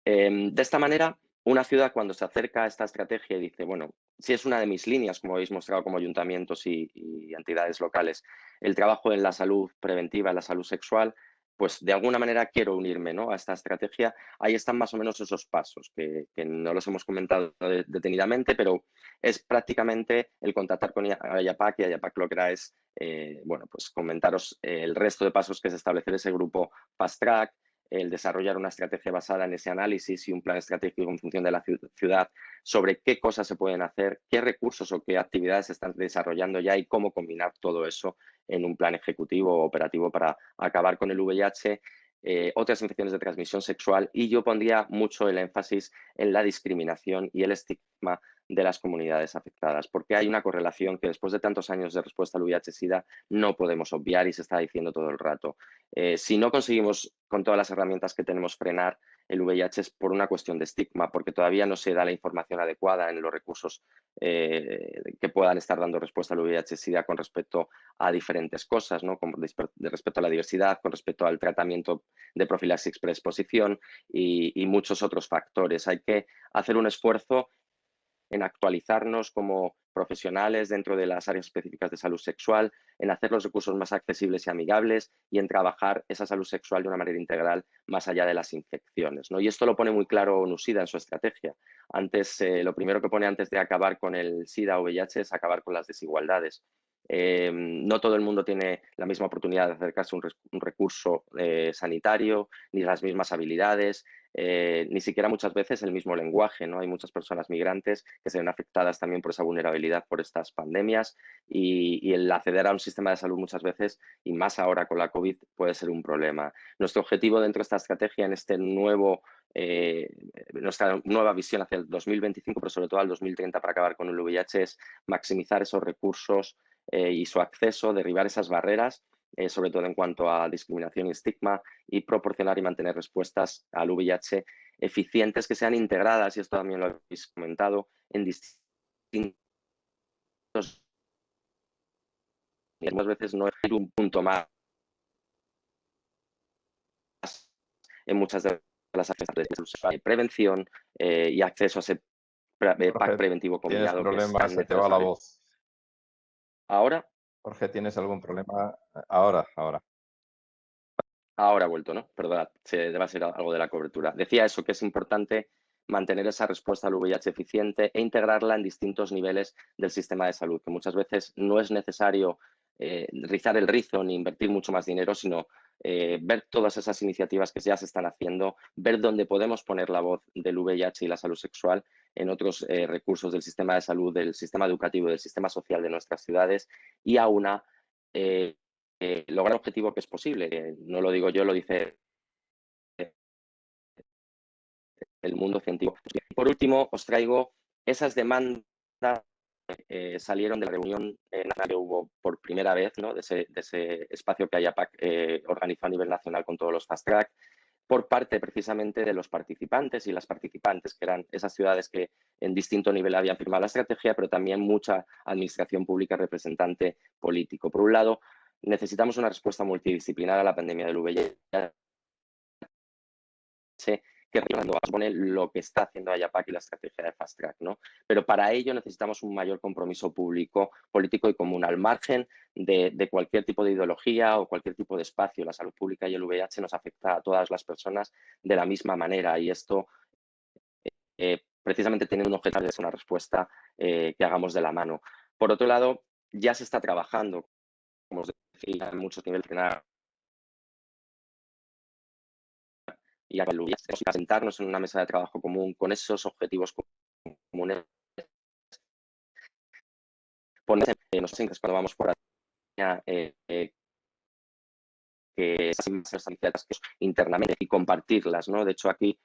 De esta manera, una ciudad cuando se acerca a esta estrategia y dice, bueno, si es una de mis líneas, como habéis mostrado como ayuntamientos y entidades locales, el trabajo en la salud preventiva, en la salud sexual, pues de alguna manera quiero unirme, ¿no?, a esta estrategia. Ahí están más o menos esos pasos, que no los hemos comentado detenidamente, pero es prácticamente el contactar con AYAPAC y AYAPAC lo que hará es, bueno, pues comentaros el resto de pasos que es establecer ese grupo Fast Track, el desarrollar una estrategia basada en ese análisis y un plan estratégico en función de la ciudad sobre qué cosas se pueden hacer, qué recursos o qué actividades se están desarrollando ya y cómo combinar todo eso en un plan ejecutivo o operativo para acabar con el VIH, otras infecciones de transmisión sexual, y yo pondría mucho el énfasis en la discriminación y el estigma de las comunidades afectadas, porque hay una correlación que después de tantos años de respuesta al VIH-Sida no podemos obviar y se está diciendo todo el rato. Si no conseguimos con todas las herramientas que tenemos frenar el VIH es por una cuestión de estigma, porque todavía no se da la información adecuada en los recursos que puedan estar dando respuesta al VIH-Sida con respecto a diferentes cosas, ¿no?, con respecto a la diversidad, con respecto al tratamiento de profilaxis preexposición y muchos otros factores. Hay que hacer un esfuerzo en actualizarnos como profesionales dentro de las áreas específicas de salud sexual, en hacer los recursos más accesibles y amigables y en trabajar esa salud sexual de una manera integral más allá de las infecciones, ¿no? Y esto lo pone muy claro NUSIDA en su estrategia. Antes, lo primero que pone antes de acabar con el SIDA o VIH es acabar con las desigualdades. No todo el mundo tiene la misma oportunidad de acercarse a un recurso sanitario, ni las mismas habilidades. ni siquiera muchas veces el mismo lenguaje, ¿no? Hay muchas personas migrantes que se ven afectadas también por esa vulnerabilidad por estas pandemias y el acceder a un sistema de salud muchas veces, y más ahora con la COVID, puede ser un problema. Nuestro objetivo dentro de esta estrategia, en este nuestra nueva visión hacia el 2025, pero sobre todo al 2030 para acabar con el VIH, es maximizar esos recursos y su acceso, derribar esas barreras, sobre todo en cuanto a discriminación y estigma, y proporcionar y mantener respuestas al VIH eficientes que sean integradas, y esto también lo habéis comentado, en distintos. Y algunas veces no es un punto más en muchas de las acciones de prevención y acceso a ese pack preventivo combinado. Tienes problemas, se te va la voz. ¿Ahora? Jorge, ¿tienes algún problema? Ahora. Ahora ha vuelto, ¿no? Perdón, debe ser algo de la cobertura. Decía eso, que es importante mantener esa respuesta al VIH eficiente e integrarla en distintos niveles del sistema de salud, que muchas veces no es necesario rizar el rizo ni invertir mucho más dinero, sino ver todas esas iniciativas que ya se están haciendo, ver dónde podemos poner la voz del VIH y la salud sexual en otros recursos del sistema de salud, del sistema educativo, del sistema social de nuestras ciudades, y aúna lograr el objetivo que es posible. No lo digo yo, lo dice el mundo científico. Por último, os traigo esas demandas que salieron de la reunión nacional que hubo por primera vez, ¿no? de ese espacio que AIAPAC organizó a nivel nacional con todos los fast track, por parte precisamente de los participantes y las participantes, que eran esas ciudades que en distinto nivel habían firmado la estrategia, pero también mucha administración pública, representante político. Por un lado, necesitamos una respuesta multidisciplinar a la pandemia del VIH, que supone lo que está haciendo AIAPAC y la estrategia de Fast Track, ¿no? Pero para ello necesitamos un mayor compromiso político y común, al margen de cualquier tipo de ideología o cualquier tipo de espacio. La salud pública y el VIH nos afecta a todas las personas de la misma manera, y esto precisamente tiene un objetivo, es una respuesta que hagamos de la mano. Por otro lado, ya se está trabajando, como os decía, en muchos niveles y a sentarnos en una mesa de trabajo común con esos objetivos comunes. Poner cuando vamos por que internamente y compartirlas, ¿no? De hecho, aquí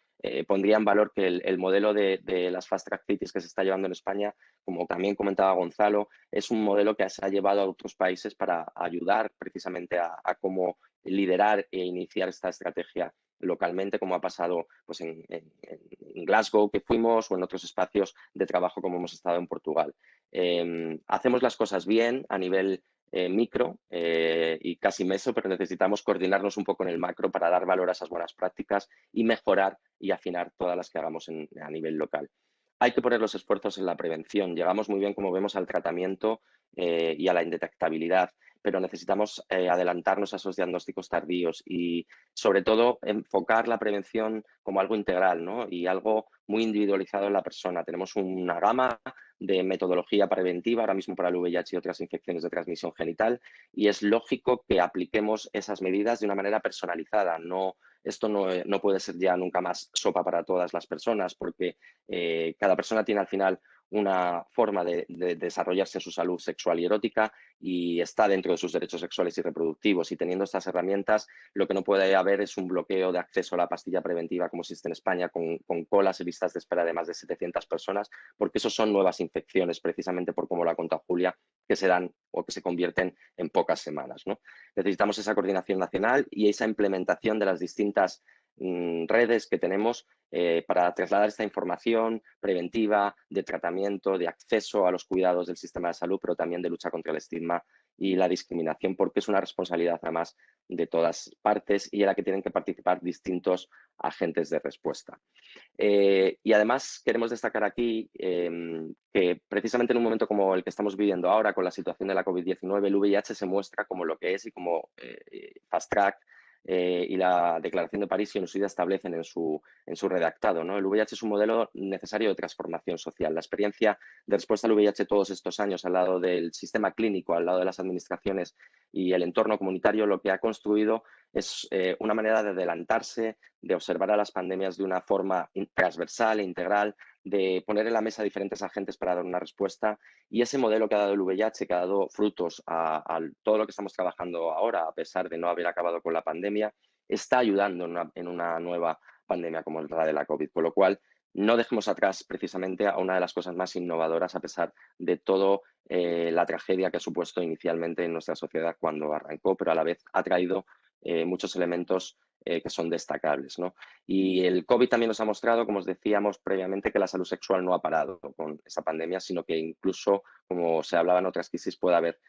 pondría en valor que el modelo de las Fast Track Cities que se está llevando en España, como también comentaba Gonzalo, es un modelo que se ha llevado a otros países para ayudar precisamente a cómo liderar e iniciar esta estrategia localmente, como ha pasado pues, en Glasgow, que fuimos, o en otros espacios de trabajo como hemos estado en Portugal. Hacemos las cosas bien a nivel micro y casi meso, pero necesitamos coordinarnos un poco en el macro para dar valor a esas buenas prácticas y mejorar y afinar todas las que hagamos a nivel local. Hay que poner los esfuerzos en la prevención. Llegamos muy bien, como vemos, al tratamiento y a la indetectabilidad, pero necesitamos adelantarnos a esos diagnósticos tardíos y, sobre todo, enfocar la prevención como algo integral, ¿no? Y algo muy individualizado en la persona. Tenemos una gama de metodología preventiva ahora mismo para el VIH y otras infecciones de transmisión genital, y es lógico que apliquemos esas medidas de una manera personalizada. Esto no puede ser ya nunca más sopa para todas las personas, porque cada persona tiene al final una forma de desarrollarse en su salud sexual y erótica y está dentro de sus derechos sexuales y reproductivos, y teniendo estas herramientas lo que no puede haber es un bloqueo de acceso a la pastilla preventiva como existe en España, con colas y listas de espera de más de 700 personas, porque eso son nuevas infecciones, precisamente por cómo lo ha contado Julia, que se dan o que se convierten en pocas semanas, ¿no? Necesitamos esa coordinación nacional y esa implementación de las distintas redes que tenemos para trasladar esta información preventiva, de tratamiento, de acceso a los cuidados del sistema de salud, pero también de lucha contra el estigma y la discriminación, porque es una responsabilidad además de todas partes y en la que tienen que participar distintos agentes de respuesta. Y además queremos destacar aquí que precisamente en un momento como el que estamos viviendo ahora con la situación de la COVID-19, el VIH se muestra como lo que es y como Fast Track y la Declaración de París y UNSIDA establecen en su redactado, ¿no? El VIH es un modelo necesario de transformación social. La experiencia de respuesta al VIH todos estos años al lado del sistema clínico, al lado de las administraciones y el entorno comunitario, lo que ha construido es una manera de adelantarse, de observar a las pandemias de una forma transversal e integral, de poner en la mesa diferentes agentes para dar una respuesta, y ese modelo que ha dado el VIH, que ha dado frutos a todo lo que estamos trabajando ahora, a pesar de no haber acabado con la pandemia, está ayudando en una nueva pandemia como la de la COVID, con lo cual no dejemos atrás precisamente a una de las cosas más innovadoras a pesar de todo la tragedia que ha supuesto inicialmente en nuestra sociedad cuando arrancó, pero a la vez ha traído muchos elementos que son destacables, ¿no? Y el COVID también nos ha mostrado, como os decíamos previamente, que la salud sexual no ha parado con esa pandemia, sino que incluso, como se hablaba en otras crisis, puede haber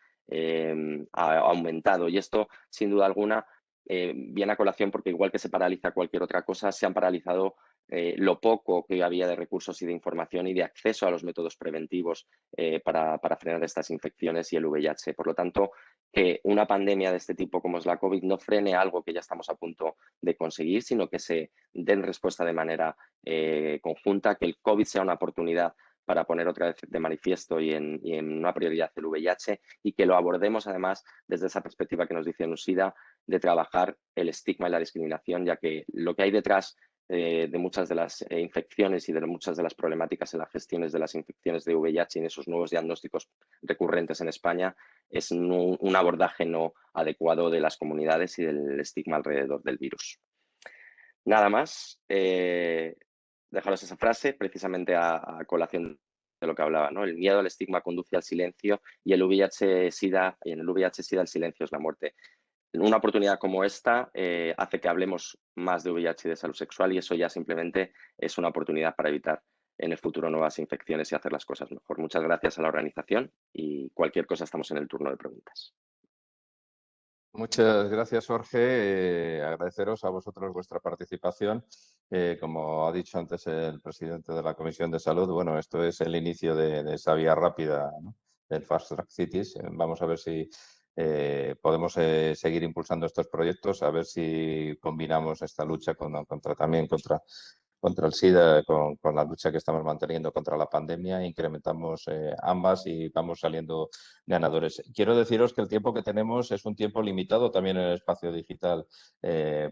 ha aumentado. Y esto, sin duda alguna, viene a colación porque igual que se paraliza cualquier otra cosa, se han paralizado lo poco que había de recursos y de información y de acceso a los métodos preventivos para frenar estas infecciones y el VIH. Por lo tanto, que una pandemia de este tipo como es la COVID no frene algo que ya estamos a punto de conseguir, sino que se den respuesta de manera conjunta, que el COVID sea una oportunidad para poner otra vez de manifiesto y en una prioridad el VIH, y que lo abordemos además desde esa perspectiva que nos dice UNSIDA de trabajar el estigma y la discriminación, ya que lo que hay detrás de muchas de las infecciones y de muchas de las problemáticas en las gestiones de las infecciones de VIH y en esos nuevos diagnósticos recurrentes en España es un abordaje no adecuado de las comunidades y del estigma alrededor del virus. Nada más, dejaros esa frase precisamente a colación de lo que hablaba, ¿no? El miedo al estigma conduce al silencio y el VIH-Sida, y en el VIH-Sida el silencio es la muerte. Una oportunidad como esta hace que hablemos más de VIH y de salud sexual, y eso ya simplemente es una oportunidad para evitar en el futuro nuevas infecciones y hacer las cosas mejor. Muchas gracias a la organización y cualquier cosa estamos en el turno de preguntas. Muchas gracias, Jorge. Agradeceros a vosotros vuestra participación. Como ha dicho antes el presidente de la Comisión de Salud, bueno, esto es el inicio de esa vía rápida, ¿no?, del Fast Track Cities. Vamos a ver si podemos seguir impulsando estos proyectos, a ver si combinamos esta lucha también contra el SIDA, con la lucha que estamos manteniendo contra la pandemia, incrementamos ambas y vamos saliendo ganadores. Quiero deciros que el tiempo que tenemos es un tiempo limitado también en el espacio digital,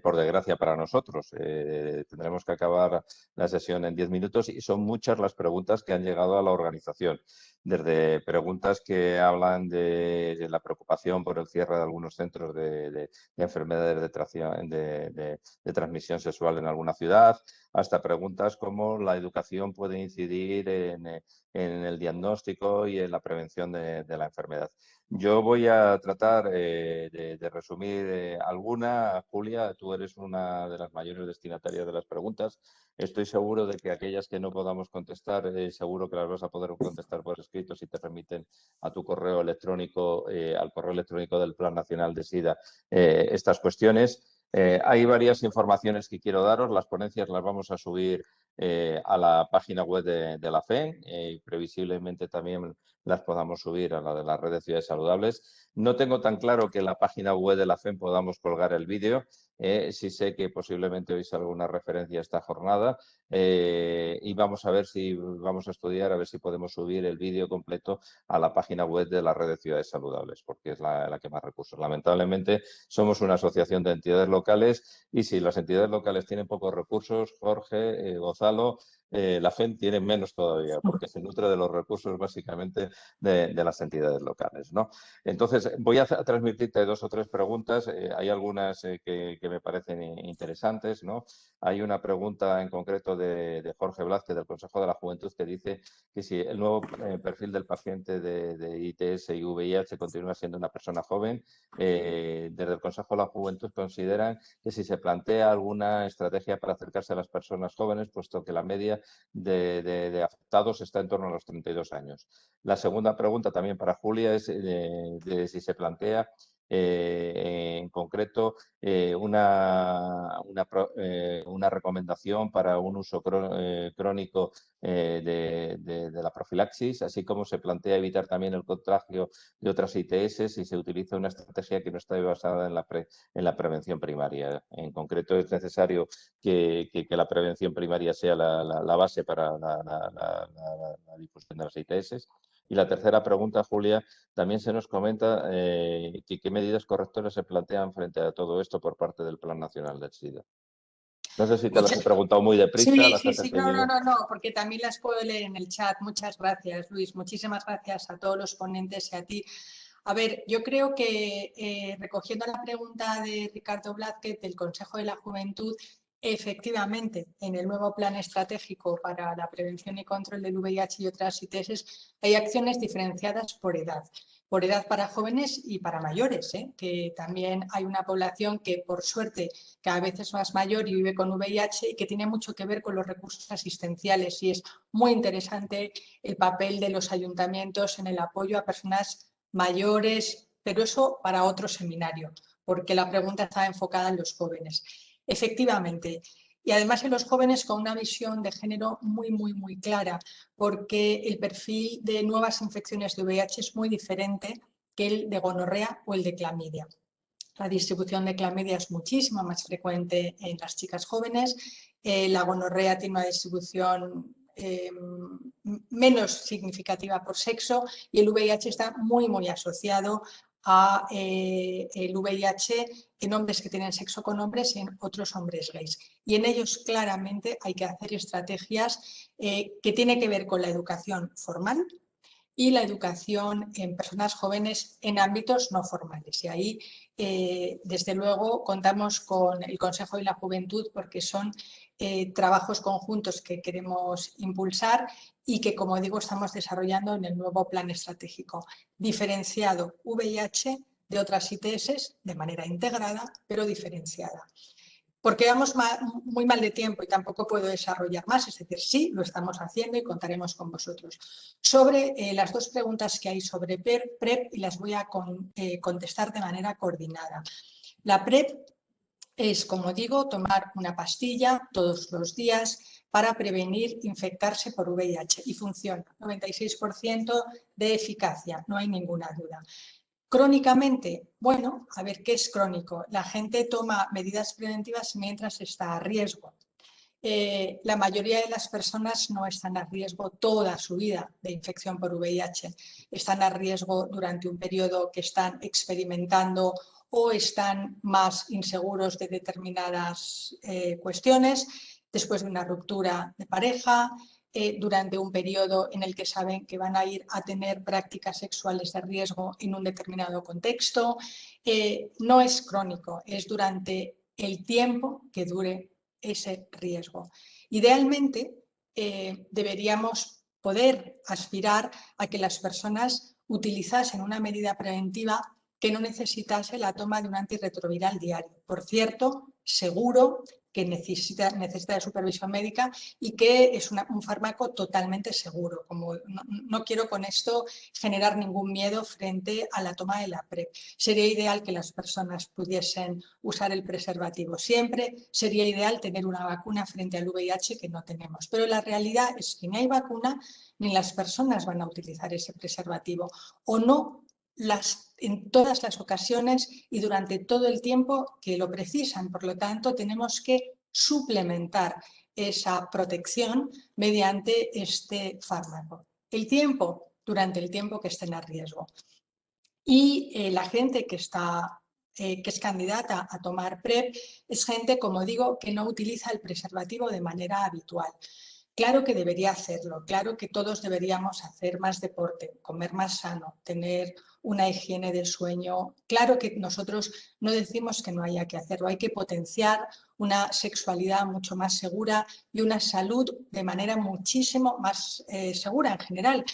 por desgracia para nosotros. Tendremos que acabar la sesión en 10 minutos y son muchas las preguntas que han llegado a la organización. Desde preguntas que hablan de la preocupación por el cierre de algunos centros de enfermedades de transmisión sexual en alguna ciudad, hasta preguntas como la educación puede incidir en el diagnóstico y en la prevención de la enfermedad. Yo voy a tratar de resumir alguna. Julia, tú eres una de las mayores destinatarias de las preguntas. Estoy seguro de que aquellas que no podamos contestar, seguro que las vas a poder contestar por escrito si te remiten a tu correo electrónico, al correo electrónico del Plan Nacional de SIDA, estas cuestiones. Hay varias informaciones que quiero daros. Las ponencias las vamos a subir a la página web de la FEN y previsiblemente también las podamos subir a la de la red de ciudades saludables. No tengo tan claro que en la página web de la FEN podamos colgar el vídeo. Sí sé que posiblemente oís alguna referencia a esta jornada y vamos a ver si vamos a estudiar a ver si podemos subir el vídeo completo a la página web de la red de ciudades saludables, porque es la que más recursos. Lamentablemente somos una asociación de entidades locales y si las entidades locales tienen pocos recursos, Jorge, Gonzalo, la FEN tiene menos todavía, porque se nutre de los recursos básicamente de las entidades locales, ¿no? Entonces, voy a transmitirte 2 o 3 preguntas. Hay algunas que me parecen interesantes, ¿no? Hay una pregunta en concreto de Jorge Blázquez, del Consejo de la Juventud, que dice que si el nuevo perfil del paciente de ITS y VIH continúa siendo una persona joven, desde el Consejo de la Juventud consideran que si se plantea alguna estrategia para acercarse a las personas jóvenes, puesto que la media de afectados está en torno a los 32 años. La segunda pregunta también para Julia es de si se plantea en concreto una recomendación para un uso crónico de la profilaxis, así como se plantea evitar también el contagio de otras ITS si se utiliza una estrategia que no está basada en la prevención primaria. En concreto, es necesario que la prevención primaria sea la base para la difusión de las ITS. Y la tercera pregunta, Julia, también se nos comenta qué medidas correctoras se plantean frente a todo esto por parte del Plan Nacional del SIDA. No sé si te las he preguntado muy deprisa. Sí, no, porque también las puedo leer en el chat. Muchas gracias, Luis. Muchísimas gracias a todos los ponentes y a ti. A ver, yo creo que recogiendo la pregunta de Ricardo Blázquez del Consejo de la Juventud, efectivamente, en el nuevo plan estratégico para la prevención y control del VIH y otras ITS hay acciones diferenciadas por edad para jóvenes y para mayores, que también hay una población que, por suerte, cada vez es más mayor y vive con VIH y que tiene mucho que ver con los recursos asistenciales, y es muy interesante el papel de los ayuntamientos en el apoyo a personas mayores, pero eso para otro seminario, porque la pregunta está enfocada en los jóvenes. Efectivamente, y además en los jóvenes con una visión de género muy clara, porque el perfil de nuevas infecciones de VIH es muy diferente que el de gonorrea o el de clamidia. La distribución de clamidia es muchísimo más frecuente en las chicas jóvenes, la gonorrea tiene una distribución menos significativa por sexo y el VIH está muy asociado a el VIH en hombres que tienen sexo con hombres y en otros hombres gays. Y en ellos claramente hay que hacer estrategias que tienen que ver con la educación formal y la educación en personas jóvenes en ámbitos no formales. Y ahí, desde luego, contamos con el Consejo de la Juventud porque son trabajos conjuntos que queremos impulsar y que, como digo, estamos desarrollando en el nuevo plan estratégico. Diferenciado VIH de otras ITS de manera integrada, pero diferenciada. Porque vamos muy mal de tiempo y tampoco puedo desarrollar más, es decir, sí, lo estamos haciendo y contaremos con vosotros. Sobre las dos preguntas que hay sobre PrEP, y las voy a contestar de manera coordinada. La PrEP es, como digo, tomar una pastilla todos los días para prevenir infectarse por VIH y funciona, 96% de eficacia, no hay ninguna duda. Crónicamente, bueno, a ver qué es crónico. La gente toma medidas preventivas mientras está a riesgo. La mayoría de las personas no están a riesgo toda su vida de infección por VIH. Están a riesgo durante un periodo que están experimentando o están más inseguros de determinadas cuestiones, después de una ruptura de pareja, durante un periodo en el que saben que van a ir a tener prácticas sexuales de riesgo en un determinado contexto. No es crónico, es durante el tiempo que dure ese riesgo. Idealmente, deberíamos poder aspirar a que las personas utilizasen una medida preventiva que no necesitase la toma de un antirretroviral diario. Por cierto, seguro, que necesita de supervisión médica y que es un fármaco totalmente seguro. Como no quiero con esto generar ningún miedo frente a la toma de la PrEP. Sería ideal que las personas pudiesen usar el preservativo siempre, sería ideal tener una vacuna frente al VIH que no tenemos, pero la realidad es que ni hay vacuna ni las personas van a utilizar ese preservativo o no en todas las ocasiones y durante todo el tiempo que lo precisan. Por lo tanto, tenemos que suplementar esa protección mediante este fármaco. Durante el tiempo que estén a riesgo. Y la gente que es candidata a tomar PrEP es gente, como digo, que no utiliza el preservativo de manera habitual. Claro que debería hacerlo, claro que todos deberíamos hacer más deporte, comer más sano, tener una higiene del sueño. Claro que nosotros no decimos que no haya que hacerlo, hay que potenciar una sexualidad mucho más segura y una salud de manera muchísimo más segura en general.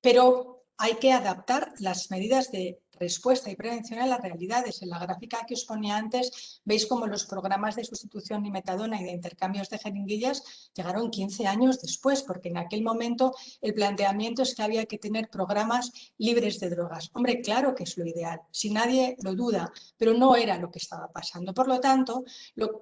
Pero hay que adaptar las medidas de respuesta y prevención a las realidades. En la gráfica que os ponía antes veis cómo los programas de sustitución y metadona y de intercambios de jeringuillas llegaron 15 años después, porque en aquel momento el planteamiento es que había que tener programas libres de drogas. Hombre, claro que es lo ideal, si nadie lo duda, pero no era lo que estaba pasando. Por lo tanto,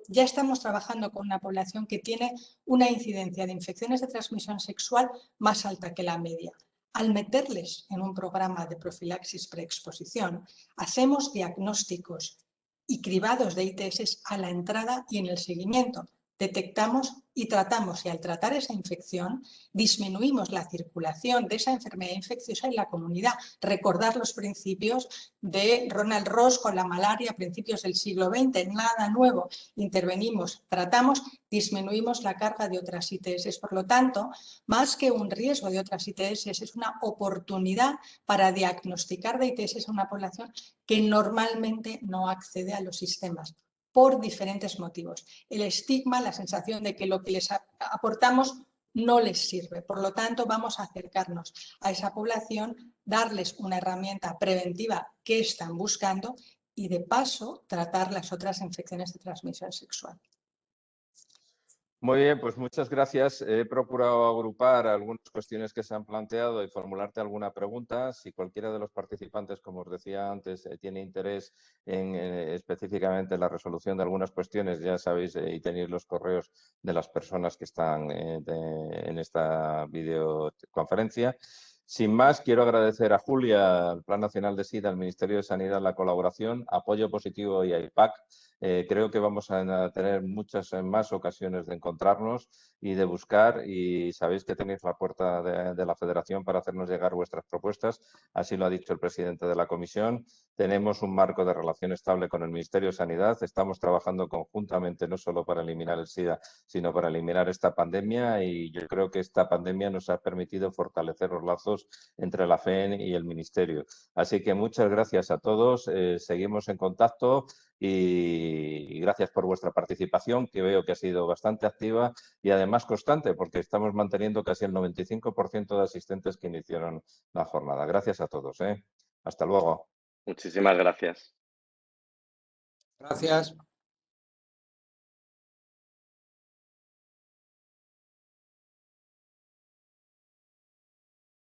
ya estamos trabajando con una población que tiene una incidencia de infecciones de transmisión sexual más alta que la media. Al meterles en un programa de profilaxis preexposición, hacemos diagnósticos y cribados de ITS a la entrada y en el seguimiento. Detectamos y tratamos, y al tratar esa infección disminuimos la circulación de esa enfermedad infecciosa en la comunidad. Recordar los principios de Ronald Ross con la malaria a principios del siglo XX, nada nuevo. Intervenimos, tratamos, disminuimos la carga de otras ITS. Por lo tanto, más que un riesgo de otras ITS, es una oportunidad para diagnosticar de ITS a una población que normalmente no accede a los sistemas por diferentes motivos. El estigma, la sensación de que lo que les aportamos no les sirve. Por lo tanto, vamos a acercarnos a esa población, darles una herramienta preventiva que están buscando y, de paso, tratar las otras infecciones de transmisión sexual. Muy bien, pues muchas gracias. He procurado agrupar algunas cuestiones que se han planteado y formularte alguna pregunta. Si cualquiera de los participantes, como os decía antes, tiene interés en específicamente la resolución de algunas cuestiones, ya sabéis y tenéis los correos de las personas que están en esta videoconferencia. Sin más, quiero agradecer a Julia, al Plan Nacional de SIDA, al Ministerio de Sanidad, la colaboración, apoyo positivo y a IPAC. Creo que vamos a tener muchas más ocasiones de encontrarnos y de buscar, y sabéis que tenéis la puerta de la Federación para hacernos llegar vuestras propuestas. Así lo ha dicho el presidente de la Comisión. Tenemos un marco de relación estable con el Ministerio de Sanidad. Estamos trabajando conjuntamente no solo para eliminar el SIDA, sino para eliminar esta pandemia, y yo creo que esta pandemia nos ha permitido fortalecer los lazos entre la FEN y el Ministerio. Así que muchas gracias a todos. Seguimos en contacto. Y gracias por vuestra participación, que veo que ha sido bastante activa y además constante, porque estamos manteniendo casi el 95% de asistentes que iniciaron la jornada. Gracias a todos. Hasta luego. Muchísimas gracias. Gracias.